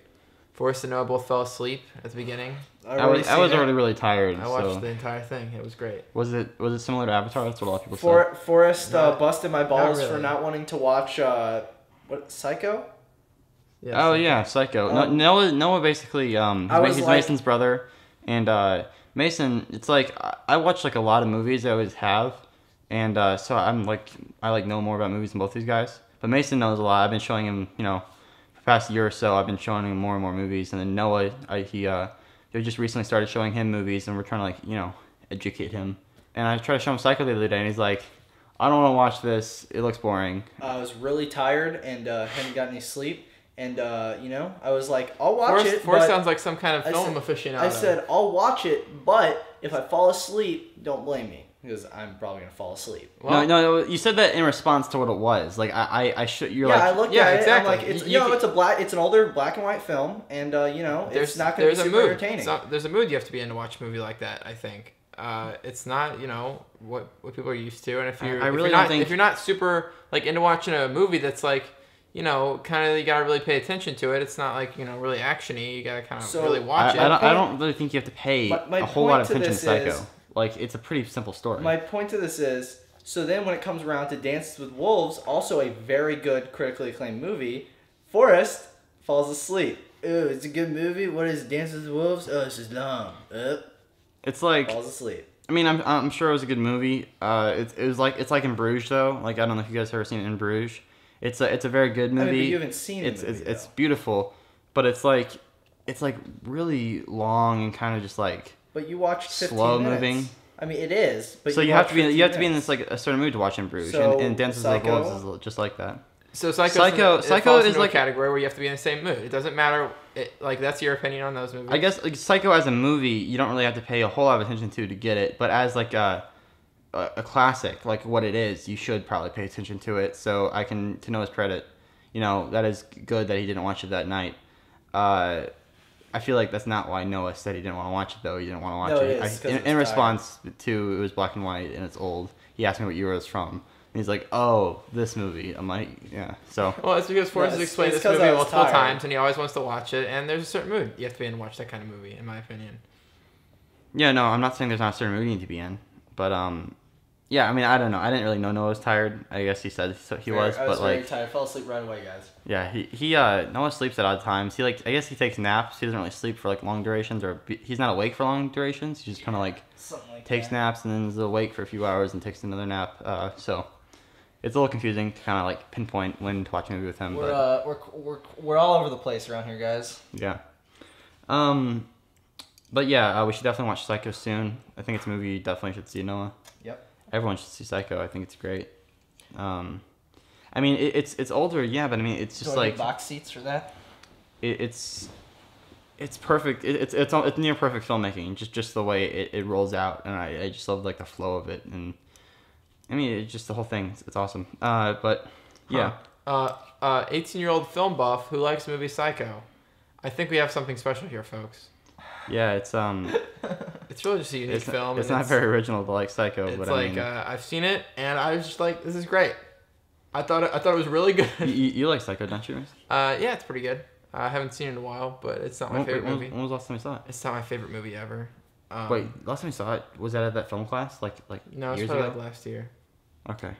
Forrest and Noah both fell asleep at the beginning. I was already really tired. I watched the entire thing. It was great. Was it similar to Avatar? That's what a lot of people said. Forrest busted my balls really. for not wanting to watch Psycho. Yeah, Oh yeah, Psycho. Noah basically he's Mason's brother, and Mason. It's like I watch like a lot of movies. I always have, and so I know more about movies than both these guys. But Mason knows a lot. I've been showing him, for the past year or so, I've been showing him more and more movies. And then Noah, he just recently started showing him movies, and we're trying to educate him. And I tried to show him Psycho the other day, and he's like, I don't want to watch this. It looks boring. I was really tired and hadn't got any sleep. And, I was like, I'll watch it. Forrest sounds like some kind of film aficionado. I said, I'll watch it, but if I fall asleep, don't blame me. Because I'm probably going to fall asleep. Well, no, you said that in response to what it was. Like, I should, you're like... I looked at it, exactly. I'm like, it's an older black and white film, and, it's not going to be super entertaining. There's a mood you have to be in to watch a movie like that, I think. It's not, what people are used to, and if you're not super, like, into watching a movie that's, like, kind of, you gotta really pay attention to it. It's not like, really action-y. You gotta kind of really watch it. I don't really think you have to pay a whole lot of attention to Psycho. Like, it's a pretty simple story. My point to this is, so then when it comes around to Dances with Wolves, also a very good, critically acclaimed movie, Forrest falls asleep. Ooh, it's a good movie. What is Dances with Wolves? Oh, it's just dumb. It's like... Falls asleep. I mean, I'm sure it was a good movie. It's like In Bruges, though. Like, I don't know if you guys have ever seen In Bruges. It's a very good movie. I mean, but you haven't seen it. It's beautiful, but it's like really long and kind of just like... But you watched 15 slow minutes. moving. I mean, it is. But so you have to be in this like a certain mood to watch In Bruges, and Dances with Wolves is just like that. So Psycho is like a category where you have to be in the same mood. It doesn't matter. That's your opinion on those movies. I guess like Psycho as a movie, you don't really have to pay a whole lot of attention to get it, but as like a classic, like what it is, you should probably pay attention to it. So to Noah's credit, that is good that he didn't watch it that night. I feel like that's not why Noah said he didn't want to watch it, though. He didn't want to watch it. In response to it was black and white and it's old, he asked me what year it was from. And he's like, oh, this movie. I'm like, yeah. So. Well, it's because Forrest has explained this movie multiple times and he always wants to watch it. And there's a certain mood you have to be in to watch that kind of movie, in my opinion. Yeah, no, I'm not saying there's not a certain mood you need to be in. But, yeah, I mean, I don't know. I didn't really know Noah was tired. I guess he said he was, but I was like... very tired. I fell asleep right away, guys. Yeah, Noah sleeps at odd times. I guess he takes naps. He doesn't really sleep for like long durations, or he's not awake for long durations. He just kind of like takes naps and then is awake for a few hours and takes another nap. So it's a little confusing to kind of like pinpoint when to watch a movie with him. We're all over the place around here, guys. Yeah. But yeah, we should definitely watch Psycho soon. I think it's a movie you definitely should see, Noah. Yep. Everyone should see Psycho. I think it's great. I mean, it's older, yeah, but I mean, it's just like box seats for that. It's perfect. It's near perfect filmmaking. Just the way it rolls out, and I just love like the flow of it, and I mean, it's just the whole thing. It's awesome. But yeah. 18-year-old film buff who likes the movie Psycho. I think we have something special here, folks. Yeah, it's It's really just a unique film. It's not very original to like Psycho, it's but like, I mean, I've seen it and I was just like, this is great. I thought it was really good. you like Psycho, don't you? Yeah, it's pretty good. I haven't seen it in a while, but it's not my favorite movie. When was the last time you saw it? It's not my favorite movie ever. Wait, last time you saw it, was that at that film class? Like no, it's years probably ago? like last year. Okay.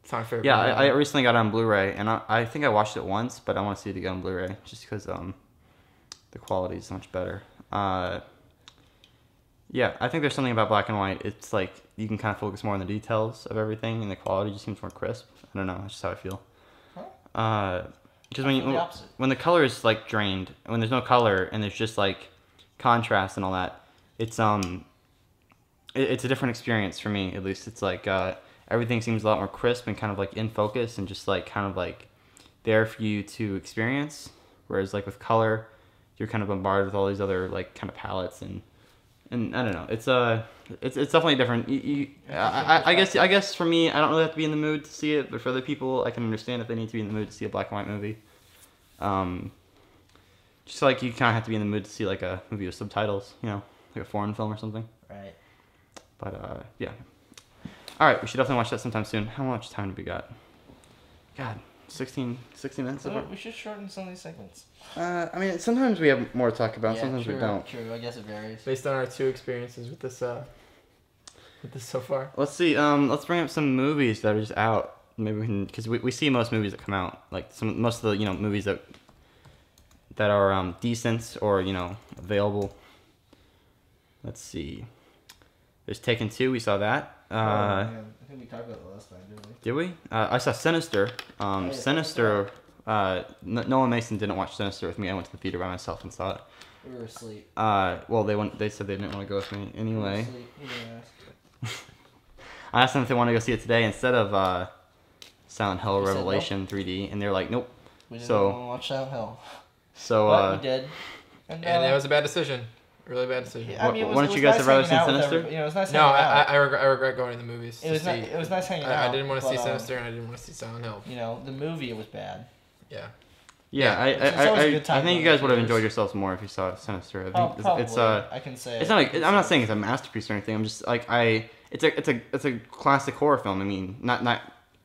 It's not my favorite Yeah, movie. I recently got it on Blu-ray, and I think I watched it once, but I want to see it again on Blu-ray just because the quality is so much better. Yeah, I think there's something about black and white. It's like you can kind of focus more on the details of everything, and the quality just seems more crisp. I don't know. That's just how I feel. Because when the color is like drained, when there's no color and there's just like contrast and all that, it's a different experience for me at least. It's like everything seems a lot more crisp and kind of like in focus and just like kind of like there for you to experience. Whereas like with color, you're kind of bombarded with all these other like kind of palettes and I don't know. It's definitely different. I guess for me, I don't really have to be in the mood to see it, but for other people, I can understand if they need to be in the mood to see a black and white movie. Just like you kind of have to be in the mood to see like a movie with subtitles, you know, like a foreign film or something. Right. But yeah. All right, we should definitely watch that sometime soon. How much time do we got? God, 60 minutes. So we should shorten some of these segments. I mean, sometimes we have more to talk about. Sometimes we don't. True. I guess it varies. Based on our 2 experiences with this so far. Let's see. Let's bring up some movies that are just out. Maybe we can, because we see most movies that come out, like most of the movies that are decent or available. Let's see. There's Taken 2. We saw that. I think we talked about it last time, didn't we? Did we? I saw Sinister. Sinister. Nolan Mason didn't watch Sinister with me. I went to the theater by myself and saw it. We were asleep. Well, they said they didn't want to go with me anyway. We were asleep. You didn't ask. I asked them if they wanted to go see it today instead of Silent Hill You said Revelation 3D, and they're like, nope. We didn't So- want to watch Silent Hill. So But we did. And it was a bad decision. Really bad decision. I mean, it was, Why it don't was you guys nice have rather hanging seen out with Sinister? everybody. It was nice No, hanging out. I regret going to the movies. It was it was nice hanging out. I didn't want to see but, Sinister, and I didn't want to see Silent Hill. The movie was bad. Yeah. Yeah, it's always a good time I think you going guys to would have theaters. enjoyed yourselves more if you saw Sinister. I think Probably. it's I can say. it's not like, I'm not saying it's a masterpiece or anything. I'm just like it's a classic horror film. I mean, not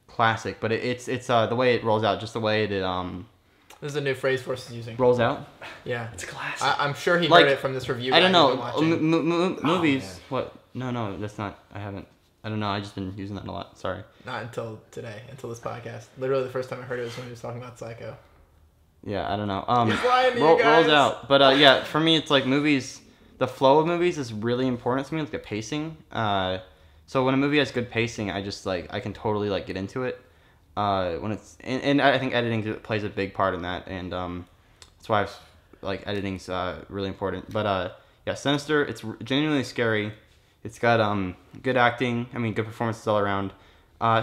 classic, but it's the way it rolls out, just the way it This is a new phrase Forrest is using. rolls out. Yeah. It's a classic. I'm sure he Like, heard it from this review. I don't guy know. he's been watching. Movies. man. What? No, that's not. I haven't. I don't know. I just been using that a lot. Sorry. Not until today, until this podcast. Literally, the first time I heard it was when he was talking about Psycho. Yeah, I don't know. He's lying to you rolls guys. out. But yeah, for me, it's like movies. The flow of movies is really important to me. Like the pacing. So when a movie has good pacing, I just like I can totally like get into it. When it's and I think editing plays a big part in that, and that's why like editing's really important. But yeah, Sinister. It's genuinely scary. It's got good acting. I mean, good performances all around.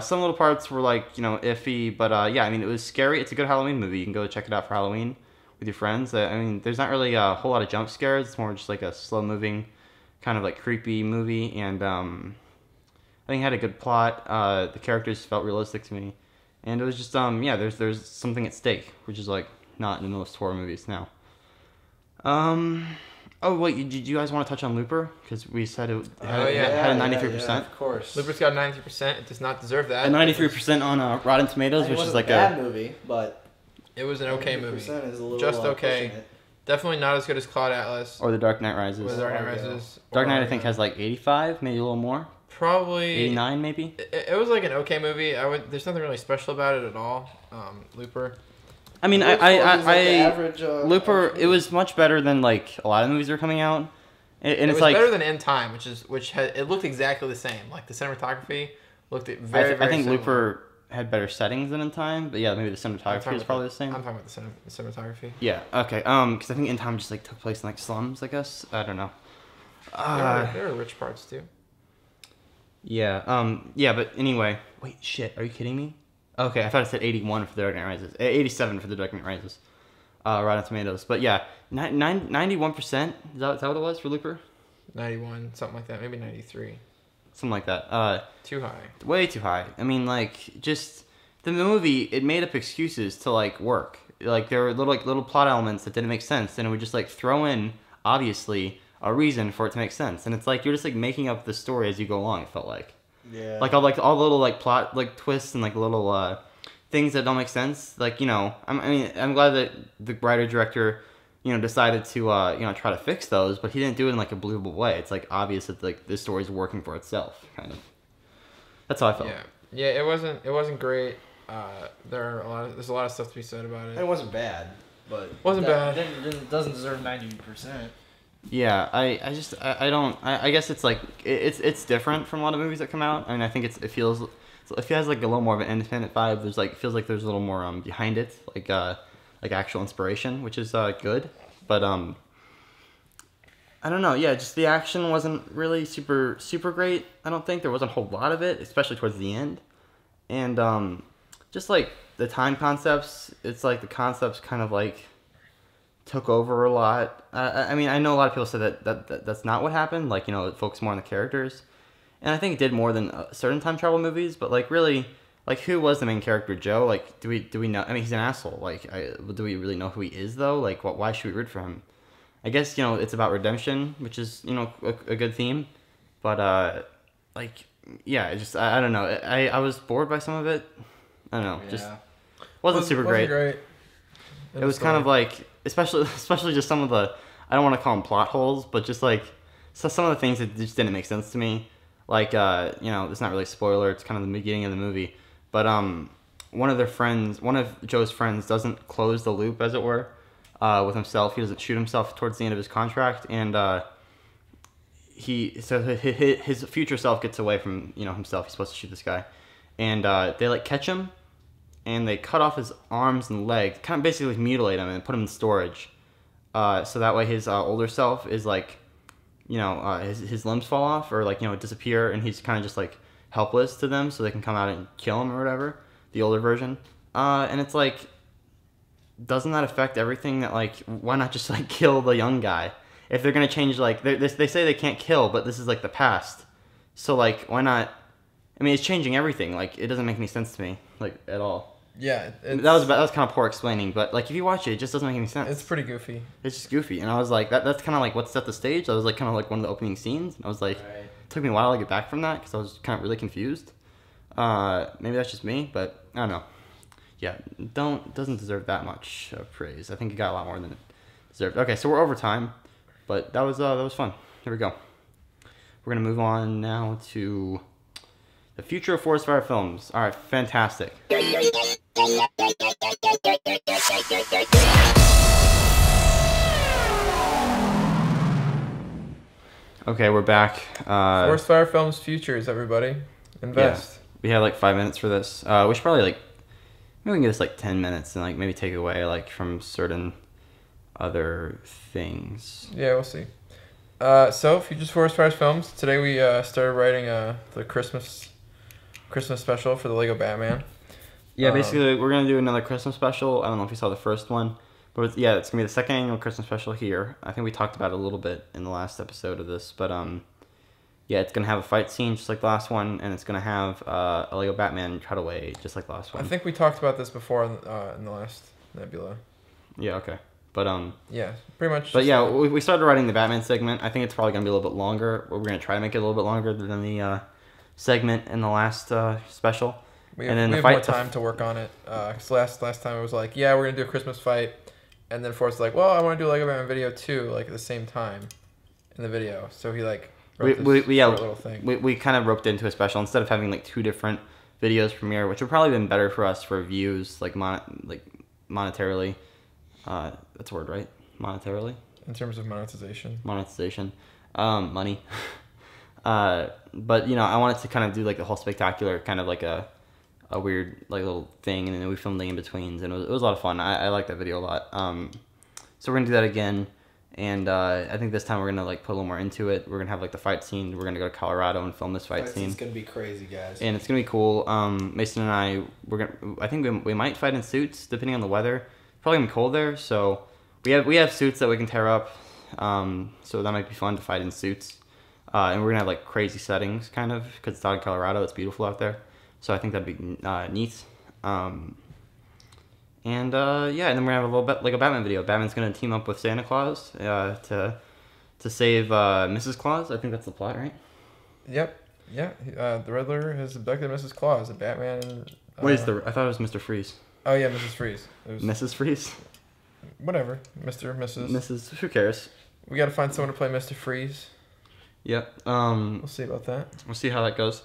Some little parts were like iffy, but yeah, I mean it was scary. It's a good Halloween movie. You can go check it out for Halloween with your friends. I mean, there's not really a whole lot of jump scares. It's more just like a slow moving, kind of like creepy movie, and I think it had a good plot. The characters felt realistic to me, and it was just yeah, there's something at stake, which is like not in most horror movies now. Oh wait, did you guys want to touch on Looper? Because we said it had a 93%. Of course. Looper's got 93%. It does not deserve that. A 93% on Rotten Tomatoes, which is like a bad movie, but It was an okay movie. 90% is a little, Just okay. pushing it. Definitely not as good as Cloud Atlas or The Dark Knight Rises. or Dark Knight Oh, yeah. Rises. Dark Knight, I or, think, has like 85, maybe a little more. probably 89, maybe. It was like an okay movie. There's nothing really special about it at all. Looper. I mean, Looper is like the average, Looper, average it was much better than like a lot of movies that are coming out. And It it's was like better than In Time, it looked exactly the same. Like the cinematography looked very, very I think similar. Looper had better settings than In Time, but yeah, maybe the I'm cinematography talking is about probably the same. I'm talking about the cinematography. Yeah, okay. Because I think In Time just like took place in like slums, I guess. I don't know. There were rich parts too. Yeah. Yeah, but anyway. Wait, shit. Are you kidding me? Okay, I thought it said 81 for The Dark Knight Rises. 87 for The Dark Knight Rises. Rotten Tomatoes. But yeah, 91%. Is that what it was for Looper? 91, something like that. Maybe 93. Something like that. Too high. Way too high. I mean, like, just the movie. It made up excuses to like work. Like there were little plot elements that didn't make sense, and it would just like throw in obviously a reason for it to make sense. And it's like you're just like making up the story as you go along. It felt like. Yeah. Like all the little like plot like twists and like little things that don't make sense. Like I'm glad that the writer director decided to try to fix those, but he didn't do it in like a believable way. It's like obvious that like this story's working for itself, kind of. That's how I felt. Yeah. It wasn't great. There's a lot of stuff to be said about It it. wasn't bad, but Wasn't bad. It doesn't deserve 90%. Yeah, I don't. I guess it's like it's different from a lot of movies that come out. I mean, I think it feels it has like a little more of an independent vibe. There's like it feels like there's a little more behind it, like actual inspiration, which is good. But I don't know. Yeah, just the action wasn't really super great. I don't think there wasn't a whole lot of it, especially towards the end. And just like the time concepts, it's like the concepts kind of like took over a lot. I mean, I know a lot of people said that's not what happened. Like, it focused more on the characters, and I think it did more than certain time travel movies. But like, really, like, who was the main character? Joe? Like, do we know? I mean, he's an asshole. Like, do we really know who he is though? Like, why should we root for him? I guess it's about redemption, which is a good theme, but like, yeah, I don't know. I was bored by some of it. I don't know, just wasn't super great. It was kind of like, especially just some of the, I don't want to call them plot holes, but just like some of the things that just didn't make sense to me. Like, it's not really a spoiler. It's kind of the beginning of the movie, but one of Joe's friends doesn't close the loop, as it were, with himself. He doesn't shoot himself towards the end of his contract, and his future self gets away from himself. He's supposed to shoot this guy, and they like catch him. And they cut off his arms and legs, kind of basically mutilate him and put him in storage. So that way his older self is like, his limbs fall off or like, disappear, and he's kind of just like helpless to them, so they can come out and kill him or whatever, the older version. And it's like, doesn't that affect everything? That like, why not just like kill the young guy? If they're going to change, like, they say they can't kill, but this is like the past. So like, why not? I mean, it's changing everything. Like, it doesn't make any sense to me, like, at all. Yeah, that was kind of poor explaining, but like, if you watch it, it just doesn't make any sense. It's pretty goofy. It's just goofy, and I was like, that's kind of like what set the stage. That was like kind of like one of the opening scenes. And I was like, It took me a while to get back from that because I was kind of really confused. Maybe that's just me, but I don't know. Yeah, doesn't deserve that much praise. I think it got a lot more than it deserved. Okay, so we're over time, but that was fun. Here we go. We're gonna move on now to the future of ForrestFire films. All right, fantastic. Okay, we're back. ForrestFire Films Futures, everybody. Invest. Yeah, we had like 5 minutes for this. We should probably maybe we can get us like 10 minutes and like maybe take away like from certain other things. Yeah, we'll see. So Futures ForrestFire Films. Today we started writing the Christmas special for the Lego Batman. Yeah, basically we're gonna do another Christmas special. I don't know if you saw the first one, but it's gonna be the second annual Christmas special here. I think we talked about it a little bit in the last episode of this, but yeah, it's gonna have a fight scene just like the last one, and it's gonna have a Lego Batman cutaway just like the last one. I think we talked about this before in the last Nebula. Yeah. Okay. But yeah, pretty much. But yeah, we started writing the Batman segment. I think it's probably gonna be a little bit longer. We're gonna try to make it a little bit longer than the segment in the last special. We have more time to work on it. Cause last time it was like, yeah, we're gonna do a Christmas fight, and then Forrest's like, well, I want to do a Lego Batman video too, like at the same time, in the video. So he like wrote this little thing. We kind of roped into a special instead of having like two different videos premiere, which would probably been better for us for views, like monetarily. That's a word, right? Monetarily. In terms of monetization. Money. But I wanted to kind of do like the whole spectacular, kind of like a weird like little thing, and then we filmed the in-betweens, and it was a lot of fun. I like that video a lot. So we're gonna do that again, and I think this time we're gonna like put a little more into it. We're gonna have like the fight scene. We're gonna go to Colorado and film this fight scene. It's gonna be crazy, guys. And it's gonna be cool. Mason and I think we might fight in suits depending on the weather. Probably gonna be cold there, so we have suits that we can tear up. So that might be fun to fight in suits. And we're gonna have like crazy settings, kind of, because it's out in Colorado. It's beautiful out there. So I think that'd be neat. Yeah, and then we're gonna have a little bit like a Batman video. Batman's gonna team up with Santa Claus to save Mrs. Claus. I think that's the plot, right? Yep. Yeah. The Riddler has abducted Mrs. Claus, and Batman. What is I thought it was Mr. Freeze. Oh yeah, Mrs. Freeze. It was Mrs. Freeze. Whatever, Mr. Mrs. Mrs. Who cares? We gotta find someone to play Mr. Freeze. Yep. We'll see about that. We'll see how that goes.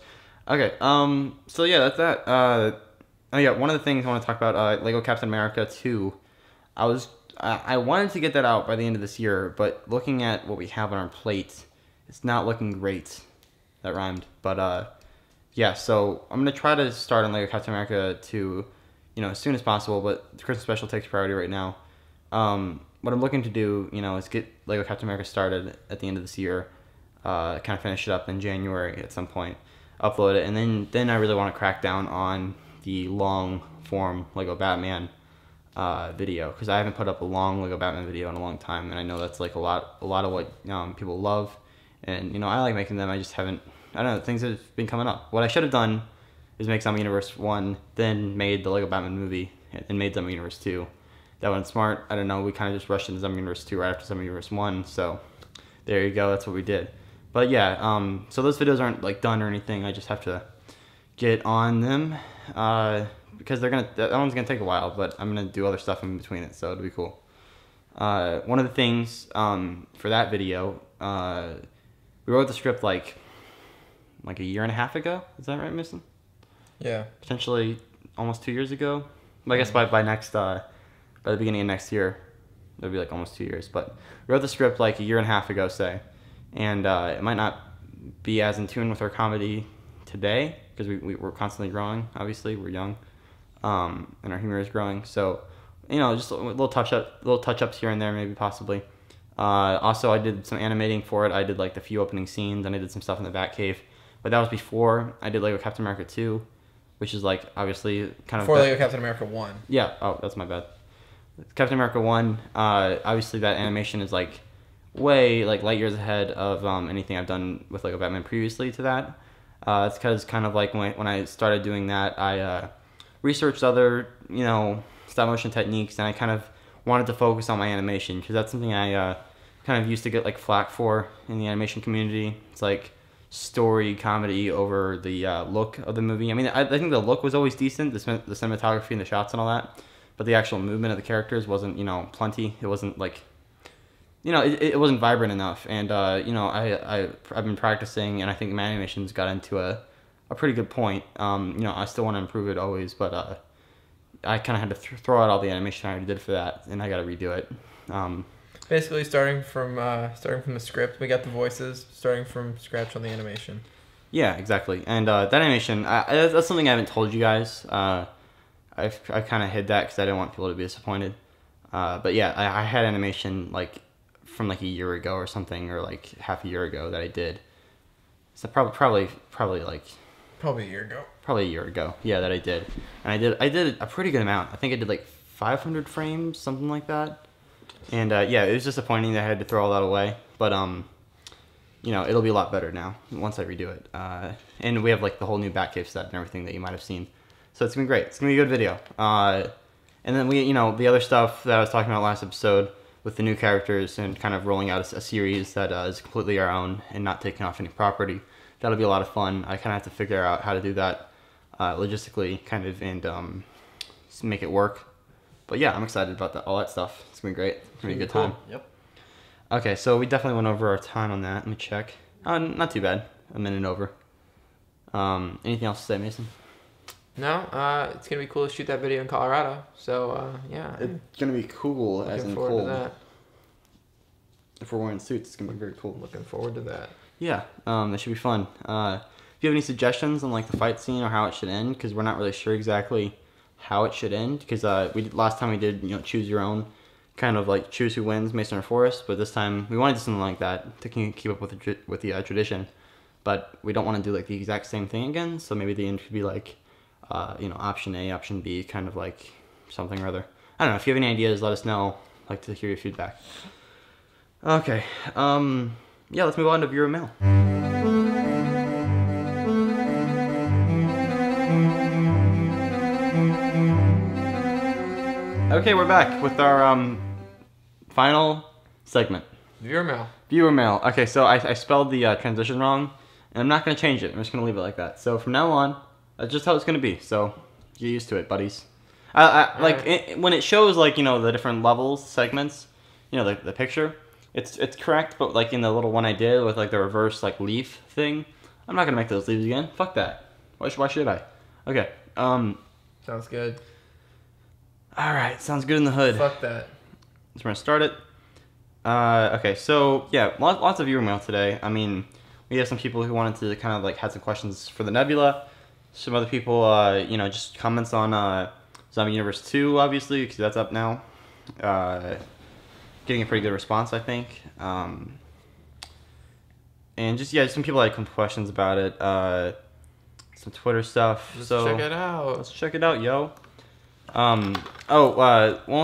Okay. So yeah, that's that. Oh yeah, one of the things I want to talk about, Lego Captain America 2. I wanted to get that out by the end of this year, but looking at what we have on our plate, it's not looking great. That rhymed. But yeah, so I'm gonna try to start on Lego Captain America 2, as soon as possible. But the Christmas special takes priority right now. What I'm looking to do, is get Lego Captain America started at the end of this year. Kind of finish it up in January at some point, upload it, and then I really want to crack down on the long form Lego Batman video, because I haven't put up a long Lego Batman video in a long time, and I know that's like a lot of what people love, and I like making them. I just haven't. I don't know, things have been coming up. What I should have done is make Zombie Universe 1, then made the Lego Batman movie, and made Zombie Universe 2. That went smart. I don't know, we kind of just rushed into Zombie Universe 2 right after Zombie Universe 1, so there you go, that's what we did. But yeah, so those videos aren't like done or anything. I just have to get on them, because that one's gonna take a while, but I'm gonna do other stuff in between it, so it'll be cool. One of the things for that video, we wrote the script like a year and a half ago. Is that right, Mason? Yeah. Potentially almost 2 years ago. I guess by the beginning of next year, it'll be like almost 2 years. But we wrote the script like a year and a half ago, say, and it might not be as in tune with our comedy today, because we're constantly growing. Obviously, we're young, and our humor is growing. So, just little touch ups here and there, maybe possibly. Also, I did some animating for it. I did like the few opening scenes, and I did some stuff in the Batcave. But that was before I did Lego Captain America 2, which is like obviously kind of before Lego Captain America 1. Yeah. Oh, that's my bad. Captain America 1. Obviously that animation is like way like light years ahead of anything I've done with Lego Batman previously to that. It's because kind of like when I started doing that, I researched other stop motion techniques, and I kind of wanted to focus on my animation, because that's something I kind of used to get like flack for in the animation community. It's like story comedy over the look of the movie. I mean, I think the look was always decent, the cinematography and the shots and all that, but the actual movement of the characters wasn't plenty. It wasn't like it wasn't vibrant enough. And I've been practicing, and I think my animations got into a pretty good point. I still want to improve it always, but I kind of had to throw out all the animation I already did for that, and I got to redo it. Basically, starting from the script, we got the voices, starting from scratch on the animation. Yeah, exactly. And that animation, that's something I haven't told you guys. I kind of hid that because I didn't want people to be disappointed. But yeah, I had animation like from like a year ago or something, or like half a year ago that I did. So probably a year ago. Probably a year ago. Yeah, that I did. And I did a pretty good amount. I think I did like 500 frames, something like that. And yeah, it was disappointing that I had to throw all that away, but it'll be a lot better now once I redo it. And we have like the whole new Batcave set and everything that you might have seen, so it's gonna be great. It's gonna be a good video. And then the other stuff that I was talking about last episode with the new characters and kind of rolling out a series that is completely our own and not taking off any property. That'll be a lot of fun. I kind of have to figure out how to do that logistically, kind of, and make it work. But yeah, I'm excited about all that stuff. It's gonna be great. It's gonna be a good time. Yep. Okay, so we definitely went over our time on that. Let me check. Not too bad. A minute over. Anything else to say, Mason? No, it's gonna be cool to shoot that video in Colorado. So yeah, it's gonna be cool as in cold. To that. If we're wearing suits, it's gonna be very cool. Looking forward to that. Yeah, that should be fun. If you have any suggestions on like the fight scene or how it should end, because we're not really sure exactly how it should end, because last time we did choose your own, kind of like choose who wins, Mason or Forrest, but this time we wanted to do something like that to keep up with the tradition, but we don't want to do like the exact same thing again. So maybe the end could be like option A, option B, kind of like something or other. I don't know. If you have any ideas, let us know. I'd like to hear your feedback. Okay. Yeah, let's move on to viewer mail. Okay, we're back with our final segment. Viewer mail. Viewer mail. Okay, so I spelled the transition wrong, and I'm not going to change it. I'm just going to leave it like that. So from now on, that's just how it's going to be. So get used to it, buddies. When it shows like the different levels, segments, the picture, it's correct, but like in the little one I did with like the reverse like leaf thing, I'm not going to make those leaves again. Fuck that. Why should I? Okay. Sounds good. All right, sounds good in the hood. Fuck that. So we're gonna start it. Okay, so yeah, lots of viewer mail today. I mean, we have some people who wanted to kind of like had some questions for the Nebula. Some other people, just comments on Zombie Universe 2, obviously, because that's up now. Getting a pretty good response, I think. And just some people had some questions about it. Some Twitter stuff. Let's check it out. Let's check it out, yo. One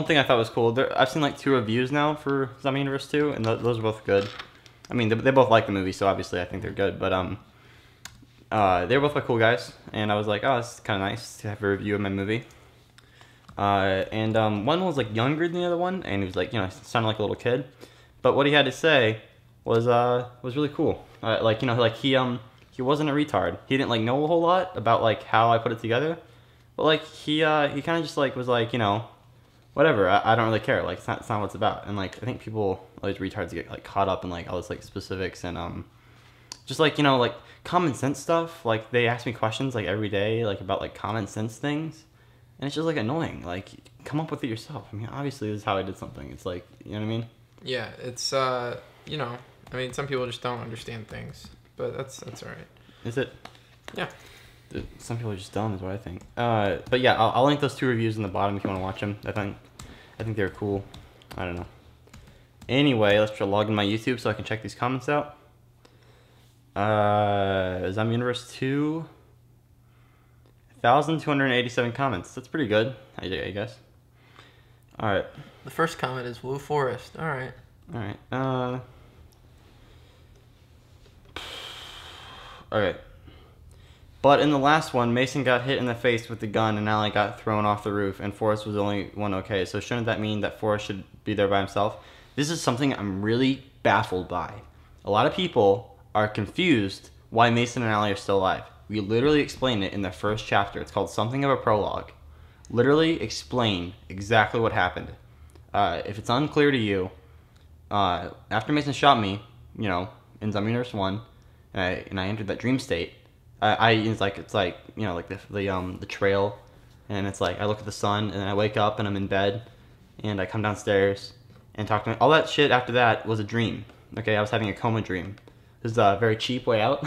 thing I thought was cool. I've seen like 2 reviews now for Zombie Universe 2, and those are both good. I mean, they both like the movie, so obviously I think they're good. But they were both like cool guys, and I was like, oh, it's kind of nice to have a review of my movie. One was like younger than the other one, and he was like, sounded like a little kid. But what he had to say was really cool. He wasn't a retard. He didn't like know a whole lot about like how I put it together. But like he kind of just like was like, whatever. I don't really care. Like it's not what it's about. And like I think people, all these retards, get like caught up in like all this like specifics and just like like common sense stuff. Like they ask me questions like every day like about like common sense things, and it's just like annoying. Like come up with it yourself. I mean, obviously this is how I did something. It's like, you know what I mean? Yeah, it's I mean, some people just don't understand things, but that's all right. Is it? Yeah. Some people are just dumb, is what I think. But yeah, I'll link those 2 reviews in the bottom if you want to watch them. I think they're cool. I don't know. Anyway, let's try to log in my YouTube so I can check these comments out. Zombie Universe 2, 1,287 comments. That's pretty good, I guess. All right. The first comment is Woo Forrest. All right. All right. Okay. But in the last one, Mason got hit in the face with the gun and Allie got thrown off the roof, and Forrest was the only one okay. So shouldn't that mean that Forrest should be there by himself? This is something I'm really baffled by. A lot of people are confused why Mason and Allie are still alive. We literally explain it in the first chapter. It's called Something of a Prologue. Literally explain exactly what happened. If it's unclear to you, after Mason shot me, in Zombie Universe 1, and I entered that dream state, it's like the trail, and it's like I look at the sun, and then I wake up and I'm in bed, and I come downstairs and talk to me. All that shit after that was a dream. Okay, I was having a coma dream. This is a very cheap way out.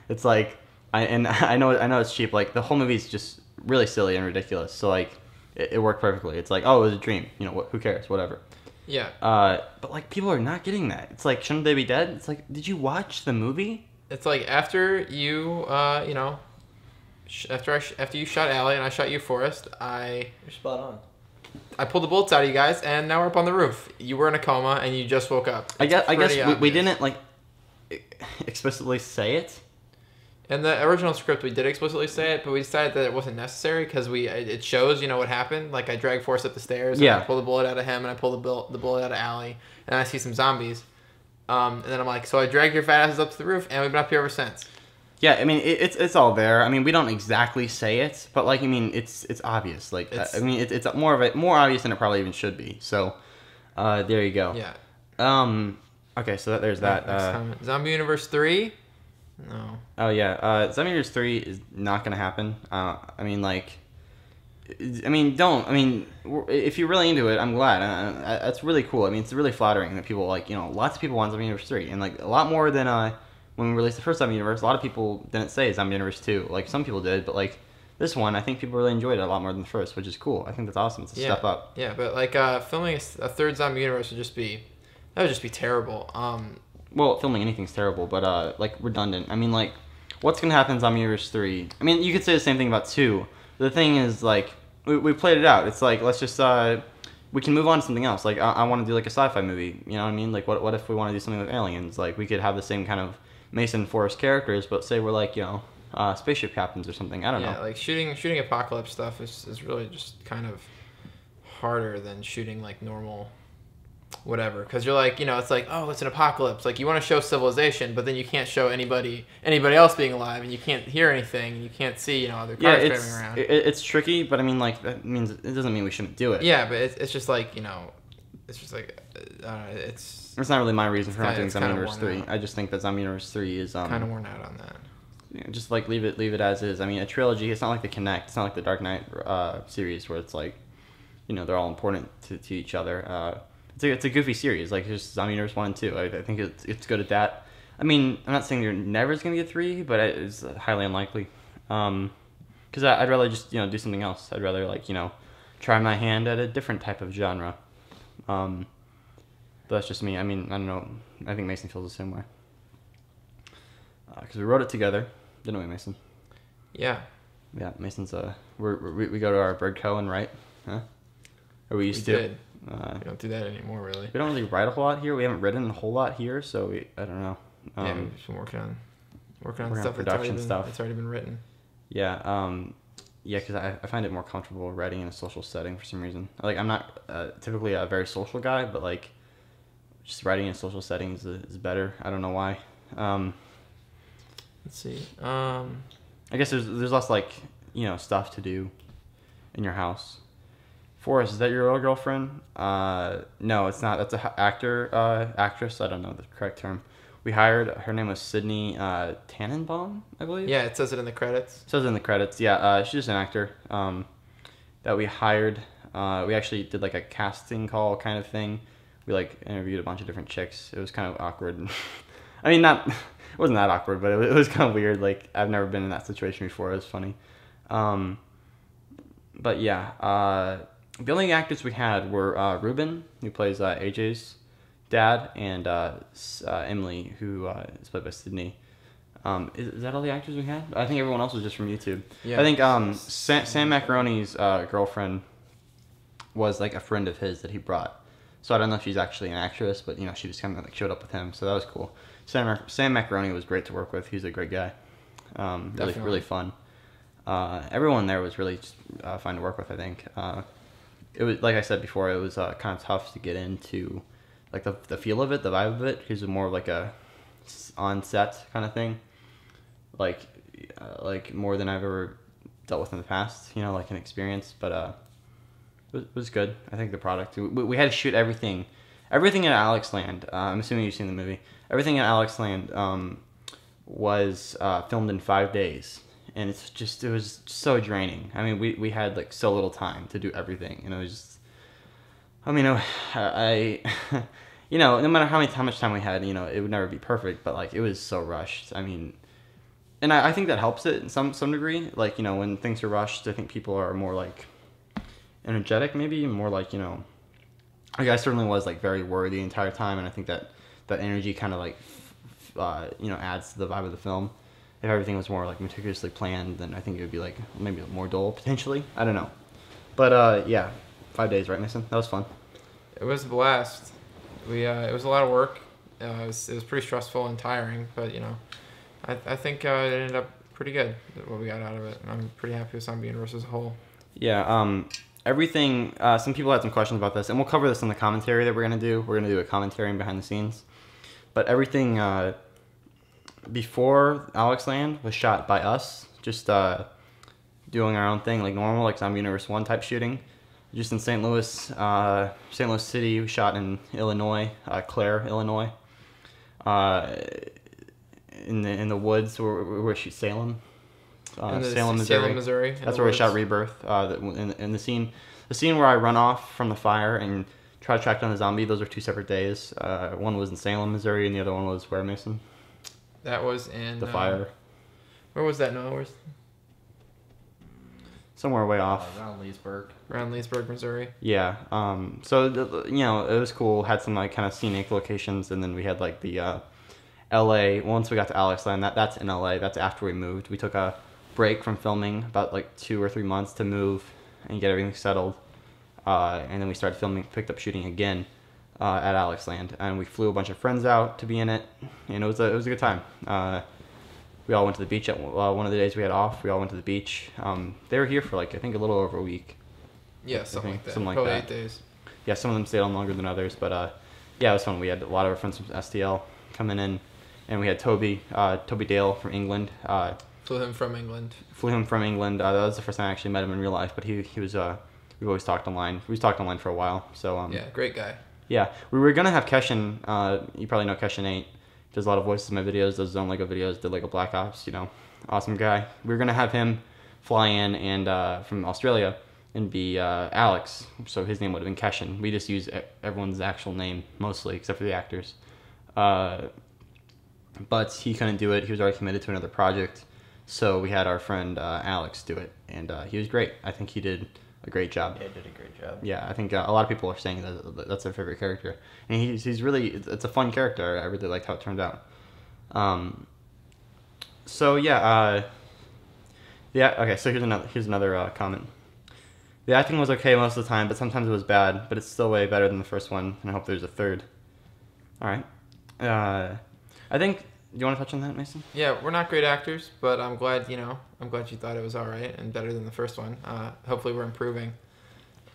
It's like I know it's cheap. Like the whole movie's just really silly and ridiculous. So like it worked perfectly. It's like, oh, it was a dream. Who cares? Whatever. Yeah. But like people are not getting that. It's like, shouldn't they be dead? It's like, did you watch the movie? It's like after you, after you shot Allie and I shot you, Forrest, You're spot on. I pulled the bullets out of you guys, and now we're up on the roof. You were in a coma, and you just woke up. I guess we didn't like explicitly say it. In the original script, we did explicitly say it, but we decided that it wasn't necessary because it shows, what happened. Like I dragged Forrest up the stairs, and I pulled the bullet out of him, and I pulled the bullet out of Allie, and I see some zombies. And then I'm like, so I dragged your fat asses up to the roof, and we've been up here ever since. Yeah, I mean, it's all there. I mean, we don't exactly say it, but like, I mean, it's obvious. Like, it's more obvious than it probably even should be. So, there you go. Yeah. Okay, so there's that. Zombie Universe 3? No. Oh yeah. Zombie Universe 3 is not gonna happen. If you're really into it, I'm glad. That's really cool. I mean, it's really flattering that people lots of people want Zombie Universe 3, and like a lot more than when we released the first Zombie Universe. A lot of people didn't say Zombie Universe 2. Like some people did, but like this one, I think people really enjoyed it a lot more than the first, which is cool. I think that's awesome. It's a step up. Yeah, but like filming a third Zombie Universe would just be terrible. Well, filming anything's terrible, but like redundant. I mean, like, what's gonna happen in Zombie Universe 3? I mean, you could say the same thing about 2. The thing is, like, we played it out. It's like, let's just we can move on to something else. Like, I want to do like a sci-fi movie. You know what I mean? Like, what if we want to do something with aliens? Like, we could have the same kind of Mason Forrest characters, but say we're like spaceship captains or something. I don't know. Yeah, like shooting apocalypse stuff is really just kind of harder than shooting like normal whatever, because you're like, it's like, oh, it's an apocalypse. Like, you want to show civilization, but then you can't show anybody else being alive, and you can't hear anything, and you can't see, other cars driving around. It's tricky, but I mean, like, that means it doesn't mean we shouldn't do it. Yeah, but it's just like, it's just like, it's not really my reason for not doing Zombie Universe 3. I just think that Zombie Universe 3 is kind of worn out on that. Just like leave it as is. I mean, a trilogy. It's not like the Connect. It's not like the Dark Knight series where it's like, they're all important to each other. It's a goofy series. Like, just Zombie Universe 1 and 2. I think it's good at that. I mean, I'm not saying there never is going to be a 3, but it's highly unlikely. Because I'd rather just, do something else. I'd rather, like, try my hand at a different type of genre. But that's just me. I mean, I don't know. I think Mason feels the same way. Because we wrote it together. Didn't we, Mason? Yeah. Yeah, Mason's we go to our bird co and write, huh? Or we used to. Did. We don't do that anymore, really. We don't really write a whole lot here. We haven't written a whole lot here, so I don't know. Yeah, we've just been working on stuff production that's stuff. It's already been written. Yeah, yeah, because I find it more comfortable writing in a social setting for some reason. Like, I'm not typically a very social guy, but like, just writing in social settings is better. I don't know why. Let's see. I guess there's less like, you know, stuff to do in your house. Forrest, is that your old girlfriend? No, it's not. That's an actress. I don't know the correct term. We hired. Her name was Sydney Tannenbaum, I believe. Yeah, it says it in the credits. It says it in the credits. Yeah, she's just an actor that we hired. We actually did like a casting call kind of thing. We like interviewed a bunch of different chicks. It was kind of awkward. I mean, it wasn't that awkward, but it was kind of weird. Like, I've never been in that situation before. It was funny. But yeah, the only actors we had were Ruben, who plays AJ's dad, and Emily, who is played by Sydney. Is that all the actors we had? I think everyone else was just from YouTube. Yeah. I think Sam Macaroni's girlfriend was like a friend of his that he brought. So I don't know if she's actually an actress, but you know, she just kind of like showed up with him, so that was cool. Sam Macaroni was great to work with. He's a great guy. Really fun. Everyone there was really fun to work with. I think it was, like I said before, it was kind of tough to get into like the feel of it, the vibe of it, because it was more of like a on set kind of thing, like more than I've ever dealt with in the past. You know, like an experience, but it was good. I think the product. We had to shoot everything in Alex Land. I'm assuming you've seen the movie. Everything in Alex Land was filmed in 5 days, and it was so draining. I mean, we had like so little time to do everything, and it was just. I mean, I you know, no matter how much time we had, you know, it would never be perfect, but like it was so rushed. I mean, and I think that helps it in some degree. Like, you know, when things are rushed, I think people are more like energetic, maybe more like, you know, like I certainly was like very worried the entire time, and I think that energy kind of like you know, adds to the vibe of the film. If everything was more like meticulously planned, then I think it would be like maybe more dull potentially. I don't know, but yeah, 5 days, right, Mason? That was fun. It was a blast. It was a lot of work. It was pretty stressful and tiring, but you know, I think it ended up pretty good what we got out of it, and I'm pretty happy with Zombie Universe as a whole. Yeah. Everything. Some people had some questions about this, and we'll cover this in the commentary that we're gonna do. We're gonna do a commentary and behind the scenes, but everything before Alex Land was shot by us, just doing our own thing like normal, like Zombie Universe 1 type shooting. Just in St. Louis City. We shot in Illinois, Clare, Illinois. In the woods where we shoot Salem. Salem, Missouri. That's where we shot Rebirth. In the scene where I run off from the fire and try to track down the zombie. Those are 2 separate days. One was in Salem, Missouri, and the other one was where, Mason? That was in the fire. Where was that? No, where's somewhere way off. Around Leesburg. Around Leesburg, Missouri. Yeah. So you know, it was cool. Had some like kind of scenic locations, and then we had like the L.A. Once we got to Alex Land, that's in L.A. That's after we moved. We took a break from filming about like 2 or 3 months to move and get everything settled, and then we started filming, picked up shooting again at Alex Land, and we flew a bunch of friends out to be in it, and it was a good time. We all went to the beach at one of the days we had off. We all went to the beach. They were here for like I think a little over a week. Yeah, something like that. Something like Probably that. 8 days. Yeah, some of them stayed on longer than others, but yeah, it was fun. We had a lot of our friends from STL coming in, and we had Toby Dale from England. Flew him from England. That was the first time I actually met him in real life, but he was we've always talked online. We've talked online for a while, so yeah, great guy. Yeah, we were gonna have Keshin. You probably know Keshin 8. Does a lot of voices in my videos, does his own Lego videos, did Lego Black Ops, you know, awesome guy. We were gonna have him fly in and from Australia and be Alex, so his name would have been Keshin. We just use everyone's actual name mostly, except for the actors. But he couldn't do it. He was already committed to another project, so we had our friend Alex do it, and he was great. I think he did a great job. Yeah, he did a great job. Yeah, I think a lot of people are saying that that's their favorite character, and he's really, it's a fun character. I really liked how it turned out. So yeah, Yeah. Okay. So here's another comment. The acting was okay most of the time, but sometimes it was bad. But it's still way better than the first one, and I hope there's a third. All right. I think. Do you want to touch on that, Mason? Yeah, we're not great actors, but I'm glad you thought it was all right and better than the first one. Hopefully, we're improving.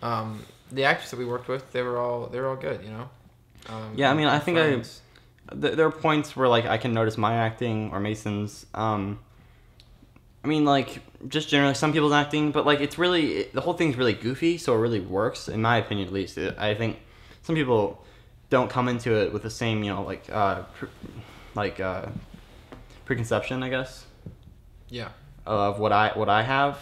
The actors that we worked with, they were all good. Yeah, I mean, I think friends. there are points where like I can notice my acting or Mason's. I mean, like just generally some people's acting, but like the whole thing's really goofy, so it really works in my opinion at least. I think some people don't come into it with the same preconception, I guess. Yeah. Of what I have,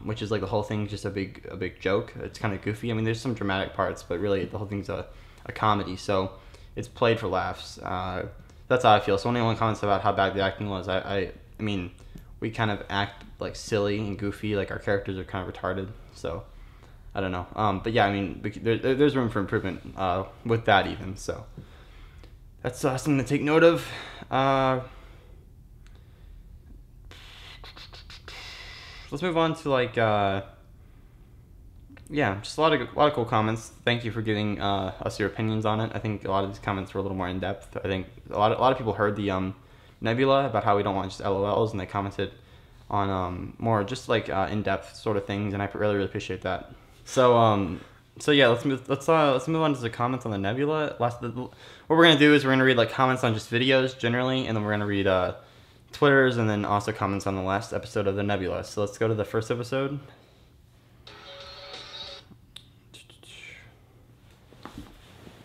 which is like the whole thing's just a big joke. It's kind of goofy. I mean, there's some dramatic parts, but really the whole thing's a comedy, so it's played for laughs. That's how I feel. So when anyone comments about how bad the acting was, I mean, we kind of act like silly and goofy, like our characters are kind of retarded. So I don't know. But yeah, I mean, there's room for improvement with that even. So that's something to take note of. Let's move on to like just a lot of cool comments. Thank you for giving us your opinions on it. I think a lot of these comments were a little more in depth. I think a lot of people heard the Nebula about how we don't want just LOLs, and they commented on more just like in depth sort of things, and I really appreciate that. So yeah, let's move on to the comments on the Nebula. What we're gonna do is we're gonna read like comments on just videos generally, and then we're gonna read Twitters, and then also comments on the last episode of the Nebula. So let's go to the first episode.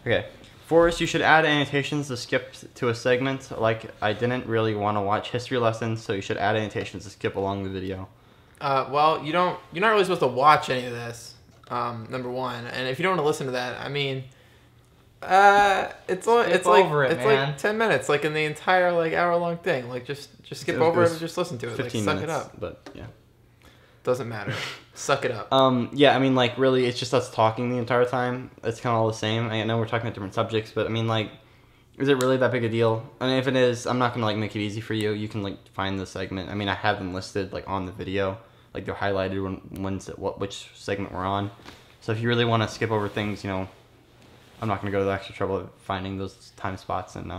Okay. Forrest, you should add annotations to skip to a segment. Like, I didn't really want to watch history lessons, so you should add annotations to skip along the video. Well, you're not really supposed to watch any of this, number one. And if you don't want to listen to that, I mean, it's like 10 minutes, like in the entire like hour-long thing. Like, just skip over it and just listen to it. 15 like, minutes, suck it up. But, yeah. Doesn't matter. Suck it up. Yeah, I mean, like, really, it's just us talking the entire time. It's kind of all the same. I know we're talking about different subjects, but, I mean, like, is it really that big a deal? I mean, if it is, I'm not going to, like, make it easy for you. You can, like, find the segment. I mean, I have them listed, like, on the video. Like, they're highlighted which segment we're on. So if you really want to skip over things, I'm not going to go to the extra trouble of finding those time spots and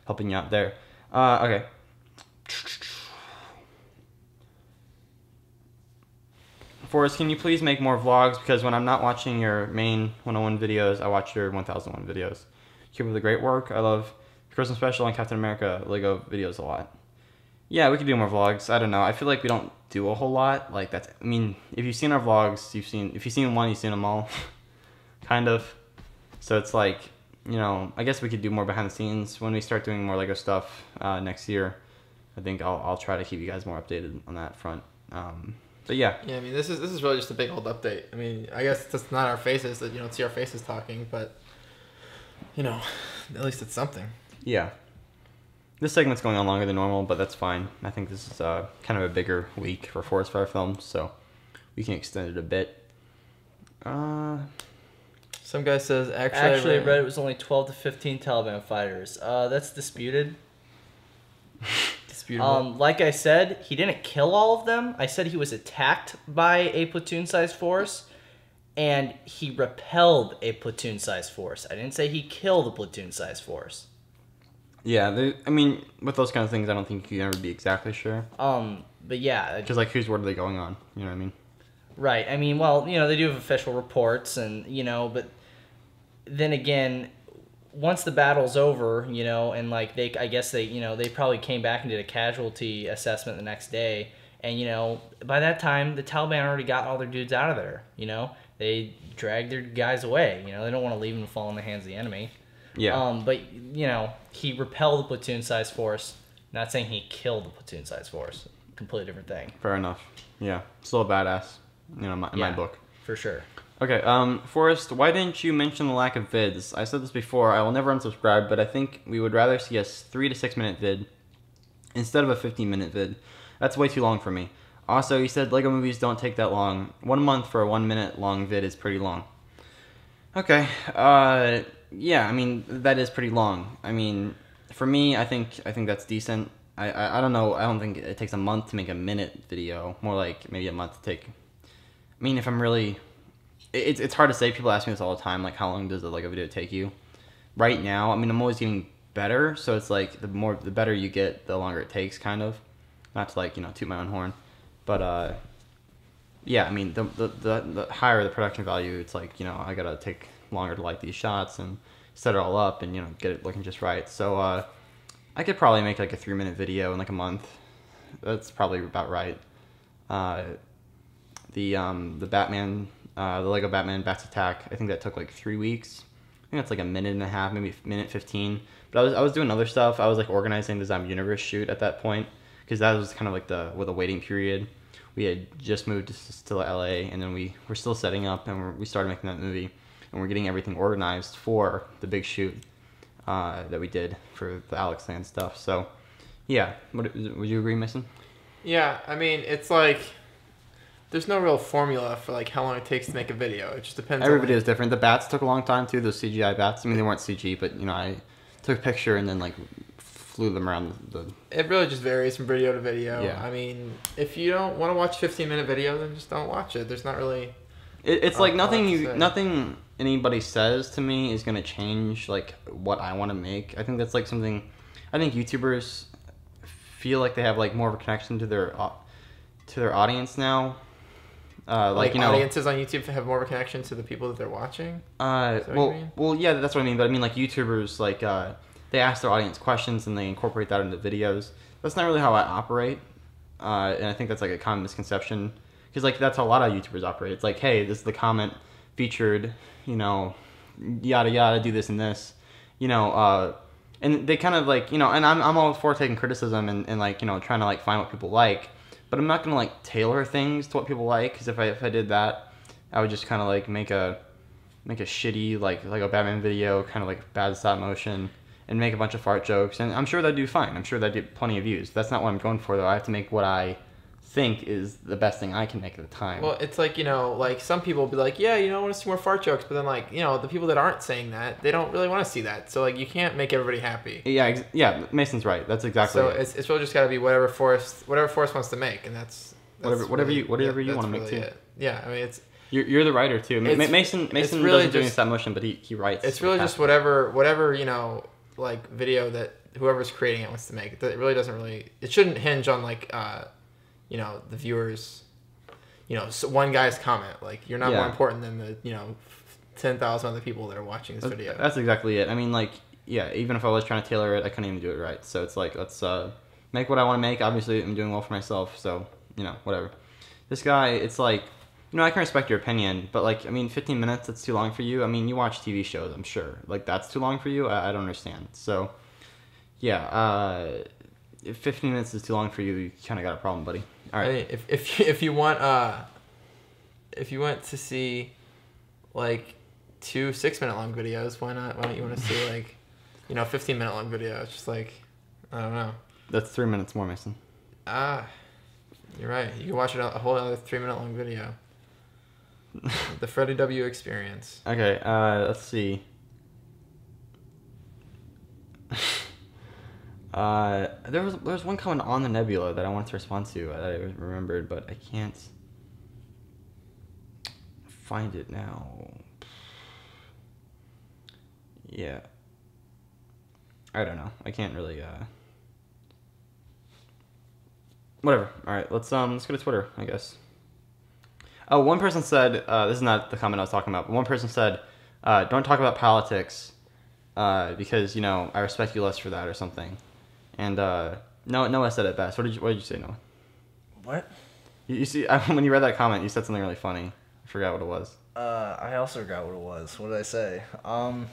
helping you out there. Okay. Forrest, can you please make more vlogs? Because when I'm not watching your main 101 videos, I watch your 1001 videos. Keep up the great work. I love the Christmas special and Captain America Lego videos a lot. Yeah, we could do more vlogs. I don't know. I feel like we don't do a whole lot. Like that's. I mean, if you've seen our vlogs, if you've seen one, you've seen them all, kind of. So it's like, I guess we could do more behind the scenes when we start doing more Lego stuff next year. I think I'll try to keep you guys more updated on that front. But yeah. Yeah, I mean, this is really just a big old update. I mean, I guess it's not our faces that you don't see our faces talking, but at least it's something. Yeah. This segment's going on longer than normal, but that's fine. I think this is kind of a bigger week for ForrestFire films, so we can extend it a bit. Some guy says actually I read it was only 12 to 15 Taliban fighters. That's disputed. Like I said, he didn't kill all of them. I said he was attacked by a platoon-sized force, and he repelled a platoon-sized force. I didn't say he killed a platoon-sized force. Yeah, I mean, with those kind of things, I don't think you can ever be exactly sure. But yeah. Just like, whose word are they going on? You know what I mean? Right. I mean, well, they do have official reports, and, but then again, once the battle's over, and like I guess they probably came back and did a casualty assessment the next day, and by that time the Taliban already got all their dudes out of there. They dragged their guys away. They don't want to leave them to fall in the hands of the enemy. Yeah. But he repelled the platoon-sized force. Not saying he killed the platoon-sized force. Completely different thing. Fair enough. Yeah, still a badass. In my book. For sure. Okay, Forrest, why didn't you mention the lack of vids? I said this before, I will never unsubscribe, but I think we would rather see a 3 to 6 minute vid instead of a 15-minute vid. That's way too long for me. Also, you said Lego movies don't take that long. 1 month for a 1 minute long vid is pretty long. Okay, yeah, I mean, that is pretty long. I mean, for me, I think that's decent. I don't know. I don't think it takes a month to make a minute video. More like maybe a month to take. I mean, if I'm really, it's hard to say. People ask me this all the time. Like, how long does a video take you? Right now, I mean, I'm always getting better. So it's like the better you get, the longer it takes. Kind of, not to like toot my own horn, but yeah. I mean, the higher the production value, it's like I gotta take longer to light these shots and set it all up and get it looking just right. So I could probably make like a 3-minute video in like a month. That's probably about right. The Batman, the Lego Batman Bats Attack, I think that took like 3 weeks. I think that's like a minute and a half, maybe minute 15. But I was doing other stuff. I was like organizing the Zombie Universe shoot at that point because that was kind of like with a waiting period. We had just moved to LA, and then we were still setting up, and we started making that movie, and we're getting everything organized for the big shoot that we did for the Alex Land stuff. So, yeah, would you agree, Mason? Yeah, I mean, it's like there's no real formula for like how long it takes to make a video. It just depends. Every video is different. The bats took a long time too. Those CGI bats. I mean, they weren't CG, but I took a picture and then like flew them around the. It really just varies from video to video. Yeah. I mean, if you don't want to watch 15-minute video, then just don't watch it. There's not really. It's like nothing anybody says to me is gonna change like what I want to make. I think that's like something. I think YouTubers feel like they have like more of a connection to their audience now. Like audiences on YouTube have more of a connection to the people that they're watching. Well, yeah, that's what I mean. But I mean, like YouTubers, like they ask their audience questions and they incorporate that into videos. That's not really how I operate, and I think that's like a common misconception because like that's how a lot of YouTubers operate. It's like, hey, this is the comment featured, yada yada, do this and this, and they kind of like and I'm all for taking criticism and like trying to like find what people like. But I'm not gonna like tailor things to what people like, because if I did that, I would just kind of like make a shitty like a Batman video, kind of like bad stop motion, and make a bunch of fart jokes, and I'm sure that'd do fine. I'm sure that'd get plenty of views. That's not what I'm going for though. I have to make what I think is the best thing I can make at the time. Well, it's like like some people will be like, yeah, I want to see more fart jokes, but then like the people that aren't saying that, they don't really want to see that. So like you can't make everybody happy. Yeah, Mason's right. That's exactly. So it's really just got to be whatever Forrest wants to make, and that's whatever you want to make too. Yeah, I mean it's. You're the writer too. Mason really doesn't do any stop motion, but he writes. It's really just whatever like video that whoever's creating it wants to make. It really doesn't really. It shouldn't hinge on like the viewers. So one guy's comment. Like you're not more important than the 10,000 other people that are watching this video. That's exactly it. I mean, like, yeah, even if I was trying to tailor it, I couldn't even do it right. So it's like, let's make what I want to make. Obviously, I'm doing well for myself, so whatever. This guy, it's like, I can respect your opinion, but like, I mean, 15 minutes, that's too long for you. I mean, you watch TV shows, I'm sure. Like, that's too long for you? I don't understand. So, yeah, if 15 minutes is too long for you, you kind of got a problem, buddy. All right. I mean, if you want to see like 2 6-minute long videos, why not? Why don't you want to see like 15-minute long videos? Just like I don't know. That's 3 minutes more, Mason. You're right. You can watch a whole other 3-minute long video. The Freddie W experience. Okay, let's see. There was one comment on the Nebula that I wanted to respond to that I remembered, but I can't find it now. Yeah. I don't know. I can't really whatever. All right, let's go to Twitter, I guess. Oh, one person said, this is not the comment I was talking about, but one person said, don't talk about politics because, I respect you less for that or something. And Noah said it best. What did you say, Noah? What? You see, when you read that comment, you said something really funny. I forgot what it was. I also forgot what it was. What did I say? In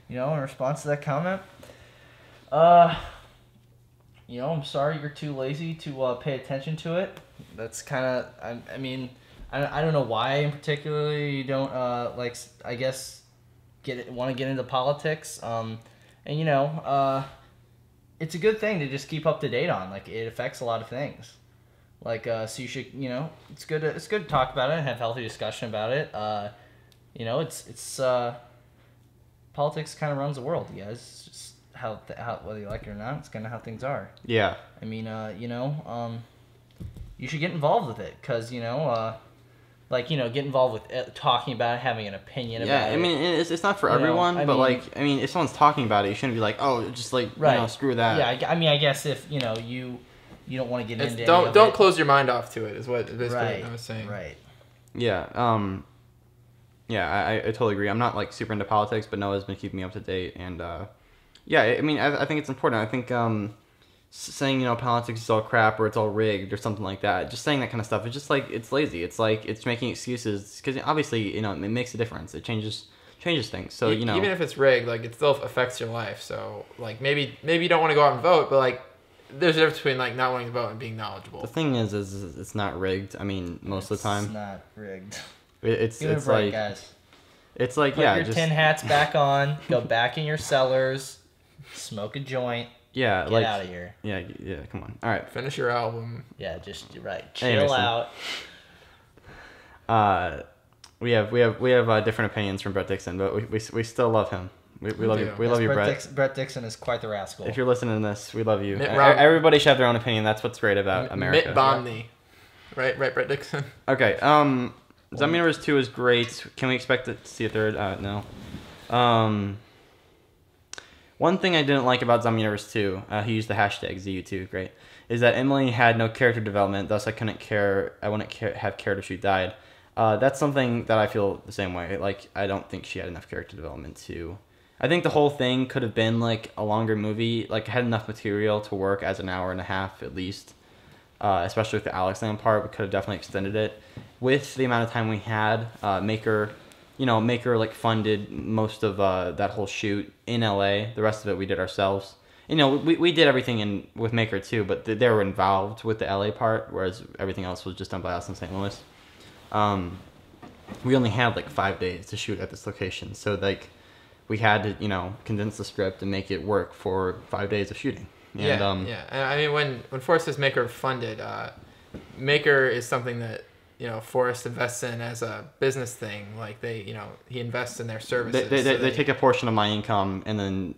response to that comment, I'm sorry you're too lazy to pay attention to it. That's kind of, I mean, I don't know why in particular you don't I guess want to get into politics. It's a good thing to just keep up to date on. Like it affects a lot of things. Like so you should it's good to talk about it and have healthy discussion about it. It's politics kind of runs the world, you guys. how whether you like it or not, it's kind of how things are. Yeah. I mean, you should get involved with it because get involved with talking about it, having an opinion about it. Yeah, I mean, it's not for everyone, but if someone's talking about it, you shouldn't be like, oh, just screw that. Yeah, I guess if you don't want to get into don't close your mind off to it is what basically what I was saying. Right. Yeah. I totally agree. I'm not like super into politics, but Noah's been keeping me up to date, and I mean, I think it's important. I think saying politics is all crap or it's all rigged or something like that, just saying that kind of stuff is just like it's lazy. It's like it's making excuses because obviously it makes a difference. It changes things. So even if it's rigged, like it still affects your life. So like maybe you don't want to go out and vote, but like there's a difference between like not wanting to vote and being knowledgeable. The thing is it's not rigged. I mean, most of the time. It's not rigged. It's break, like guys. It's like Put your tin hats back on. Go back in your cellars. Smoke a joint. Yeah, get out of here. Yeah. Come on. All right. Finish your album. Yeah, just chill out. We have different opinions from Brett Dixon, but we still love him. We love you. We love you, Brett. Brett Dixon is quite the rascal. If you're listening to this, we love you. Everybody should have their own opinion. That's what's great about America. Mitt Romney. Right, Brett Dixon. Okay. Zombie Universe 2 is great. Can we expect to see a third? No. One thing I didn't like about Zombie Universe 2, he used the hashtag ZU2, great, is that Emily had no character development, thus I wouldn't have cared if she died. That's something that I feel the same way. Like, I don't think she had enough character development to... I think the whole thing could have been, like, a longer movie. Like, it had enough material to work as an hour and a half, at least. Especially with the Alex Land part, we could have definitely extended it. With the amount of time we had, Maker like funded most of that whole shoot in LA. The rest of it we did ourselves. We did everything with Maker too, but they were involved with the LA part, whereas everything else was just done by us in St. Louis. We only had like 5 days to shoot at this location, so like we had to condense the script and make it work for 5 days of shooting. And, And I mean when Forrest says Maker funded, Maker is something that Forrest invests in as a business thing. Like he invests in their services. They take a portion of my income and then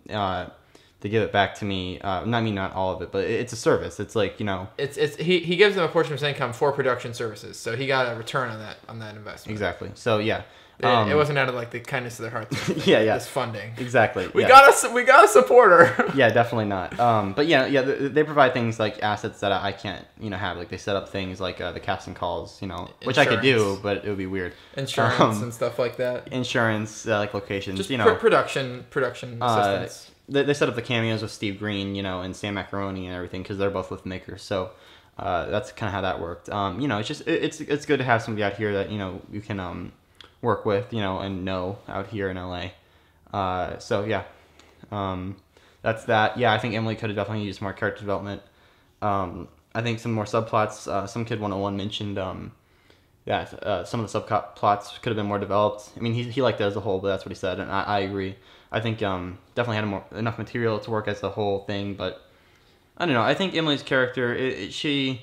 they give it back to me. Not all of it, but it's a service. It's like he gives them a portion of his income for production services. So he got a return on that investment. Exactly. So yeah. It wasn't out of like the kindness of their hearts. Yeah. This funding. Exactly. We got a supporter. Yeah, definitely not. But yeah, they provide things like assets that I can't, have. Like they set up things like the casting calls, which I could do, but it would be weird. Insurance and stuff like that. Insurance, like locations, just production assistance. They set up the cameos with Steve Green, and Sam Macaroni and everything because they're both with Maker. So that's kind of how that worked. It's just it's good to have somebody out here that you can work with, and know out here in LA. So yeah, that's that. Yeah, I think Emily could have definitely used more character development. I think some more subplots. Some Kid 101 mentioned some of the subplots could have been more developed. I mean, he liked it as a whole, but that's what he said, and I agree. I think definitely had enough material to work as the whole thing, but I don't know. I think Emily's character, she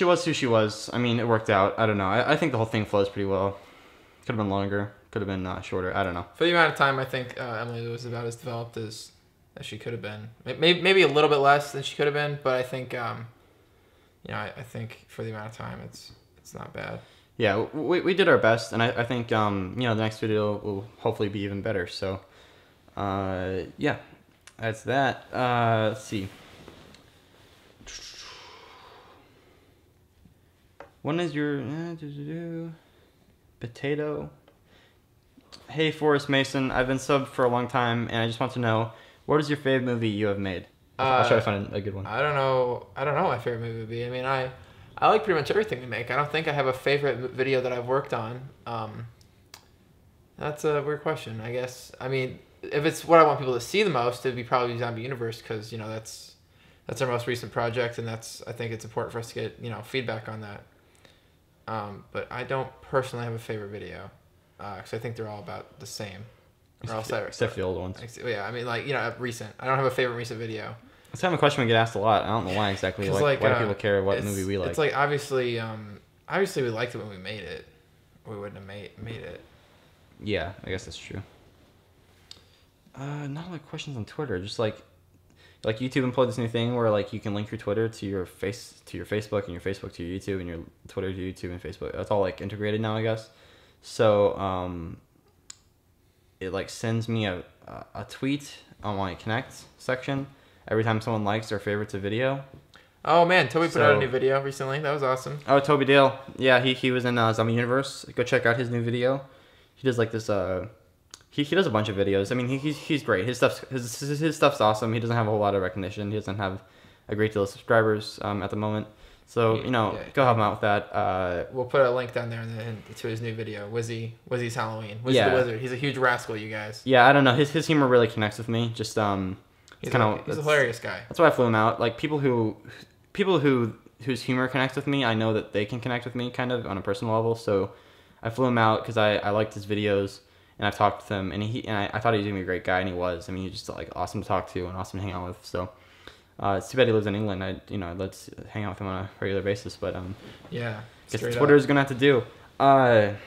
was who she was. I mean, it worked out. I don't know. I think the whole thing flows pretty well. Could have been longer. Could have been shorter. I don't know. For the amount of time, I think Emily was about as developed as she could have been. Maybe a little bit less than she could have been, but I think, I think for the amount of time, it's not bad. Yeah, we did our best, and I think the next video will hopefully be even better. So, yeah, that's that. Let's see. When is your potato? Hey, Forrest Mason, I've been subbed for a long time, and I just want to know, what is your favorite movie you have made? I'll try to find a good one. I don't know what my favorite movie would be. I mean, I like pretty much everything we make. I don't think I have a favorite video that I've worked on. That's a weird question, I guess. I mean, if it's what I want people to see the most, it'd be probably Zombie Universe, because that's our most recent project, and I think it's important for us to get feedback on that. But I don't personally have a favorite video, because I think they're all about the same. Except for the old ones. Yeah, I mean, recent. I don't have a favorite recent video. It's kind of a question we get asked a lot. I don't know why exactly. Why do people care what movie we like? It's like obviously we liked it when we made it. We wouldn't have made it. Yeah, I guess that's true. Not like questions on Twitter. Just like YouTube employed this new thing where like you can link your Twitter to your Facebook and your Facebook to your YouTube and your Twitter to YouTube and Facebook. That's all like integrated now, I guess. So it like sends me a tweet on my Connect section every time someone likes or favorites a video. Oh man, Toby put out a new video recently. That was awesome. Oh, Toby Dale. Yeah, he was in Zombie Universe. Go check out his new video. He does like this. He does a bunch of videos. I mean, he's great. His stuff's awesome. He doesn't have a whole lot of recognition. He doesn't have a great deal of subscribers at the moment. So go help him out with that. We'll put a link down there to his new video, Wizzy's Halloween. Wizzy the Wizard. He's a huge rascal, you guys. Yeah, I don't know. His humor really connects with me. Just he's a hilarious guy. That's why I flew him out. Like people whose humor connects with me, I know that they can connect with me kind of on a personal level. So I flew him out because I liked his videos. And I've talked with him, and I thought he was gonna be a great guy, and he was. I mean, he was just like awesome to talk to and awesome to hang out with. So it's too bad he lives in England. I'd love to hang out with him on a regular basis, but yeah, guess Twitter's gonna have to do. Not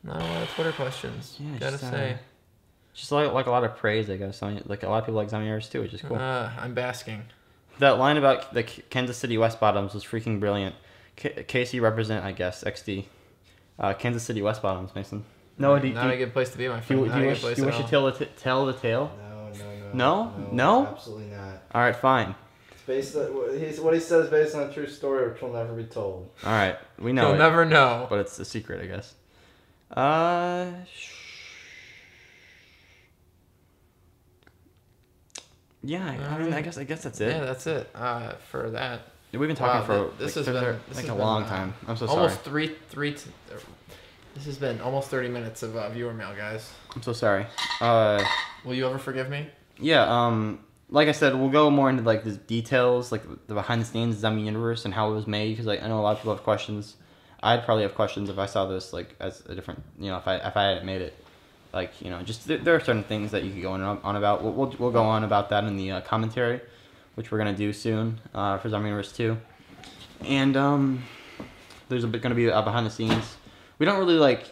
a lot of Twitter questions. Yeah, gotta say. Just like a lot of praise, I guess. I mean, like a lot of people like Zombie Universe too, which is cool. I'm basking. That line about the Kansas City West Bottoms was freaking brilliant. KC represent, I guess, XD. Kansas City West Bottoms, Mason. No, not a good place to be, my friend. Do you wish to tell the tale? No? Absolutely not. All right, fine. It's based on, what he says is based on a true story, which will never be told. All right, we know. You'll never know. But it's a secret, I guess. Yeah, I mean, I guess that's it. Yeah, that's it. For that. We've been talking for a long time. I'm so sorry. Almost this has been almost 30 minutes of viewer mail, guys. I'm so sorry. Will you ever forgive me? Yeah. Like I said, we'll go more into like the details, like the behind the scenes Zombie Universe and how it was made, because like I know a lot of people have questions. I'd probably have questions if I saw this like as a different, if I hadn't made it. Like just there are certain things that you could go on about. We'll go on about that in the commentary, which we're gonna do soon for Zombie Universe 2. And there's going to be a behind the scenes. We don't really like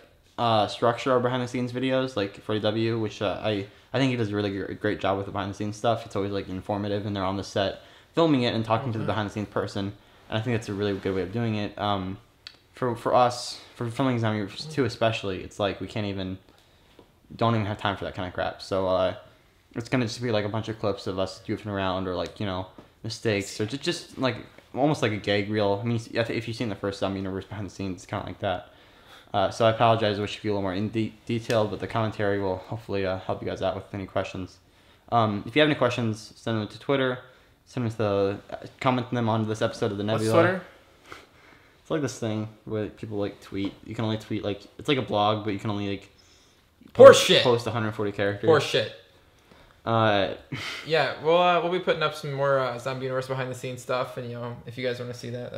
structure our behind the scenes videos like 40W, which I think he does a really great job with the behind the scenes stuff. It's always like informative, and they're on the set filming it and talking to the behind the scenes person. And I think that's a really good way of doing it. For us, for filming Zombie Universe 2 especially, it's like we don't even have time for that kind of crap. So it's gonna just be like a bunch of clips of us goofing around or like mistakes or just like almost like a gag reel. I mean, if you've seen the first Zombie Universe behind the scenes, it's kind of like that. So I apologize. I wish you could be a little more in detailed, but the commentary will hopefully help you guys out with any questions. If you have any questions, send them to Twitter. Send them comment them on this episode of the Nebula. What's Twitter? It's like this thing where people like tweet. You can only tweet like it's like a blog, but you can only like post 140 characters. Horse shit. Yeah, we'll be putting up some more Zombie Universe behind the scenes stuff, and if you guys want to see that,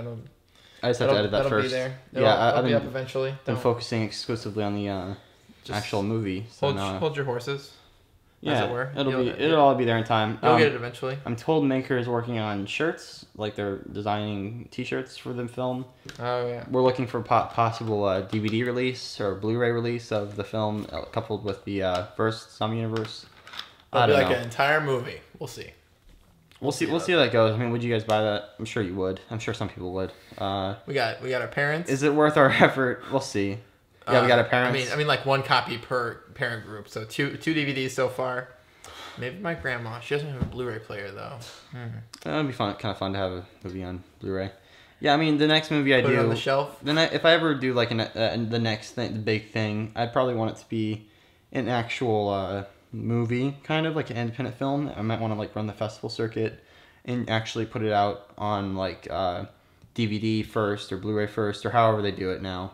I just have to edit that first. Be there. It'll be up eventually. I'm focusing exclusively on the actual movie. So hold your horses. Yeah, as it were. It'll all be there in time. You'll get it eventually. I'm told Maker is working on shirts, like they're designing T-shirts for the film. Oh yeah. We're looking for possible DVD release or Blu-ray release of the film, coupled with the first Zombie Universe. It'll be like an entire movie. We'll see. We'll see how that goes. I mean, would you guys buy that? I'm sure you would. I'm sure some people would. We got our parents. Is it worth our effort? We'll see. Yeah, we got our parents. I mean, like one copy per parent group. So two DVDs so far. Maybe my grandma. She doesn't have a Blu-ray player though. That'd be kind of fun to have a movie on Blu-ray. Yeah, I mean, the next movie I do. Put it on the shelf. Then if I ever do like the next thing, the big thing, I'd probably want it to be an actual movie, kind of like an independent film. I might want to like run the festival circuit and actually put it out on like DVD first or Blu-ray first or however they do it now.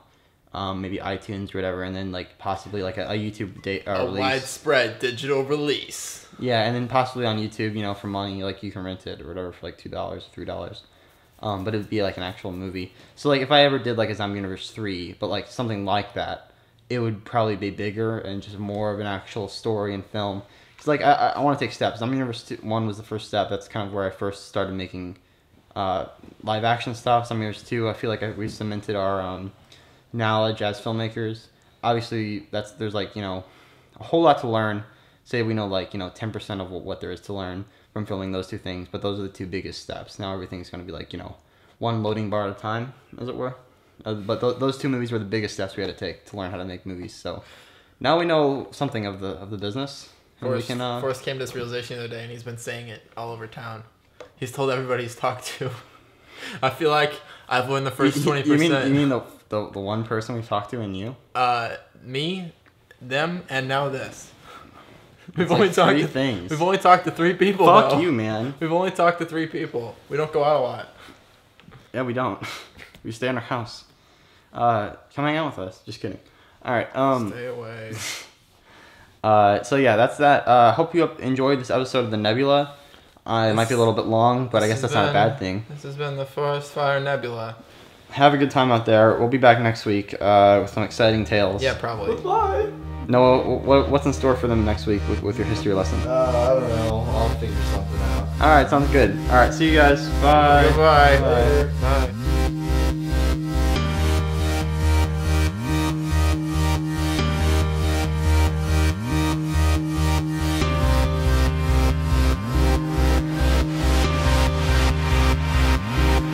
Maybe iTunes or whatever, and then like possibly like a YouTube release. Widespread digital release. Yeah, and then possibly on YouTube, for money, like you can rent it or whatever for like $2 or $3. But it would be like an actual movie. So like if I ever did like a Zombie Universe 3, but like something like that, it would probably be bigger and just more of an actual story and film. Because like I want to take steps. Zombie Universe 1 was the first step. That's kind of where I first started making live action stuff. Zombie Universe 2, I feel like we cemented our knowledge as filmmakers. Obviously, there's like a a whole lot to learn. Say we know like 10% of what there is to learn from filming those two things, but those are the two biggest steps. Now everything's going to be like one loading bar at a time, as it were. But those two movies were the biggest steps we had to take to learn how to make movies. So now we know something of the business. Forrest came to this realization the other day, and he's been saying it all over town. He's told everybody he's talked to. I feel like I've won the first 20%. You mean the one person we've talked to and you? Me, them, and now this. We've It's only like talked three to things. We've only talked to 3 people. Fuck though. you, man. We've only talked to 3 people. We don't go out a lot. Yeah, we don't. We stay in our house. Come hang out with us. Just kidding. All right. Stay away. So yeah, that's that. Hope you enjoyed this episode of the Nebula. It might be a little bit long, but I guess that's not a bad thing. This has been the ForrestFire Nebula. Have a good time out there. We'll be back next week with some exciting tales. Yeah, probably. Goodbye. Noah, what's in store for them next week with your history lesson? I don't know. I'll figure something out. All right, sounds good. All right, see you guys. Bye. Goodbye. Bye. Bye.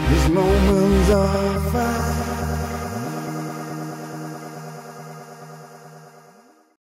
These moments are fine.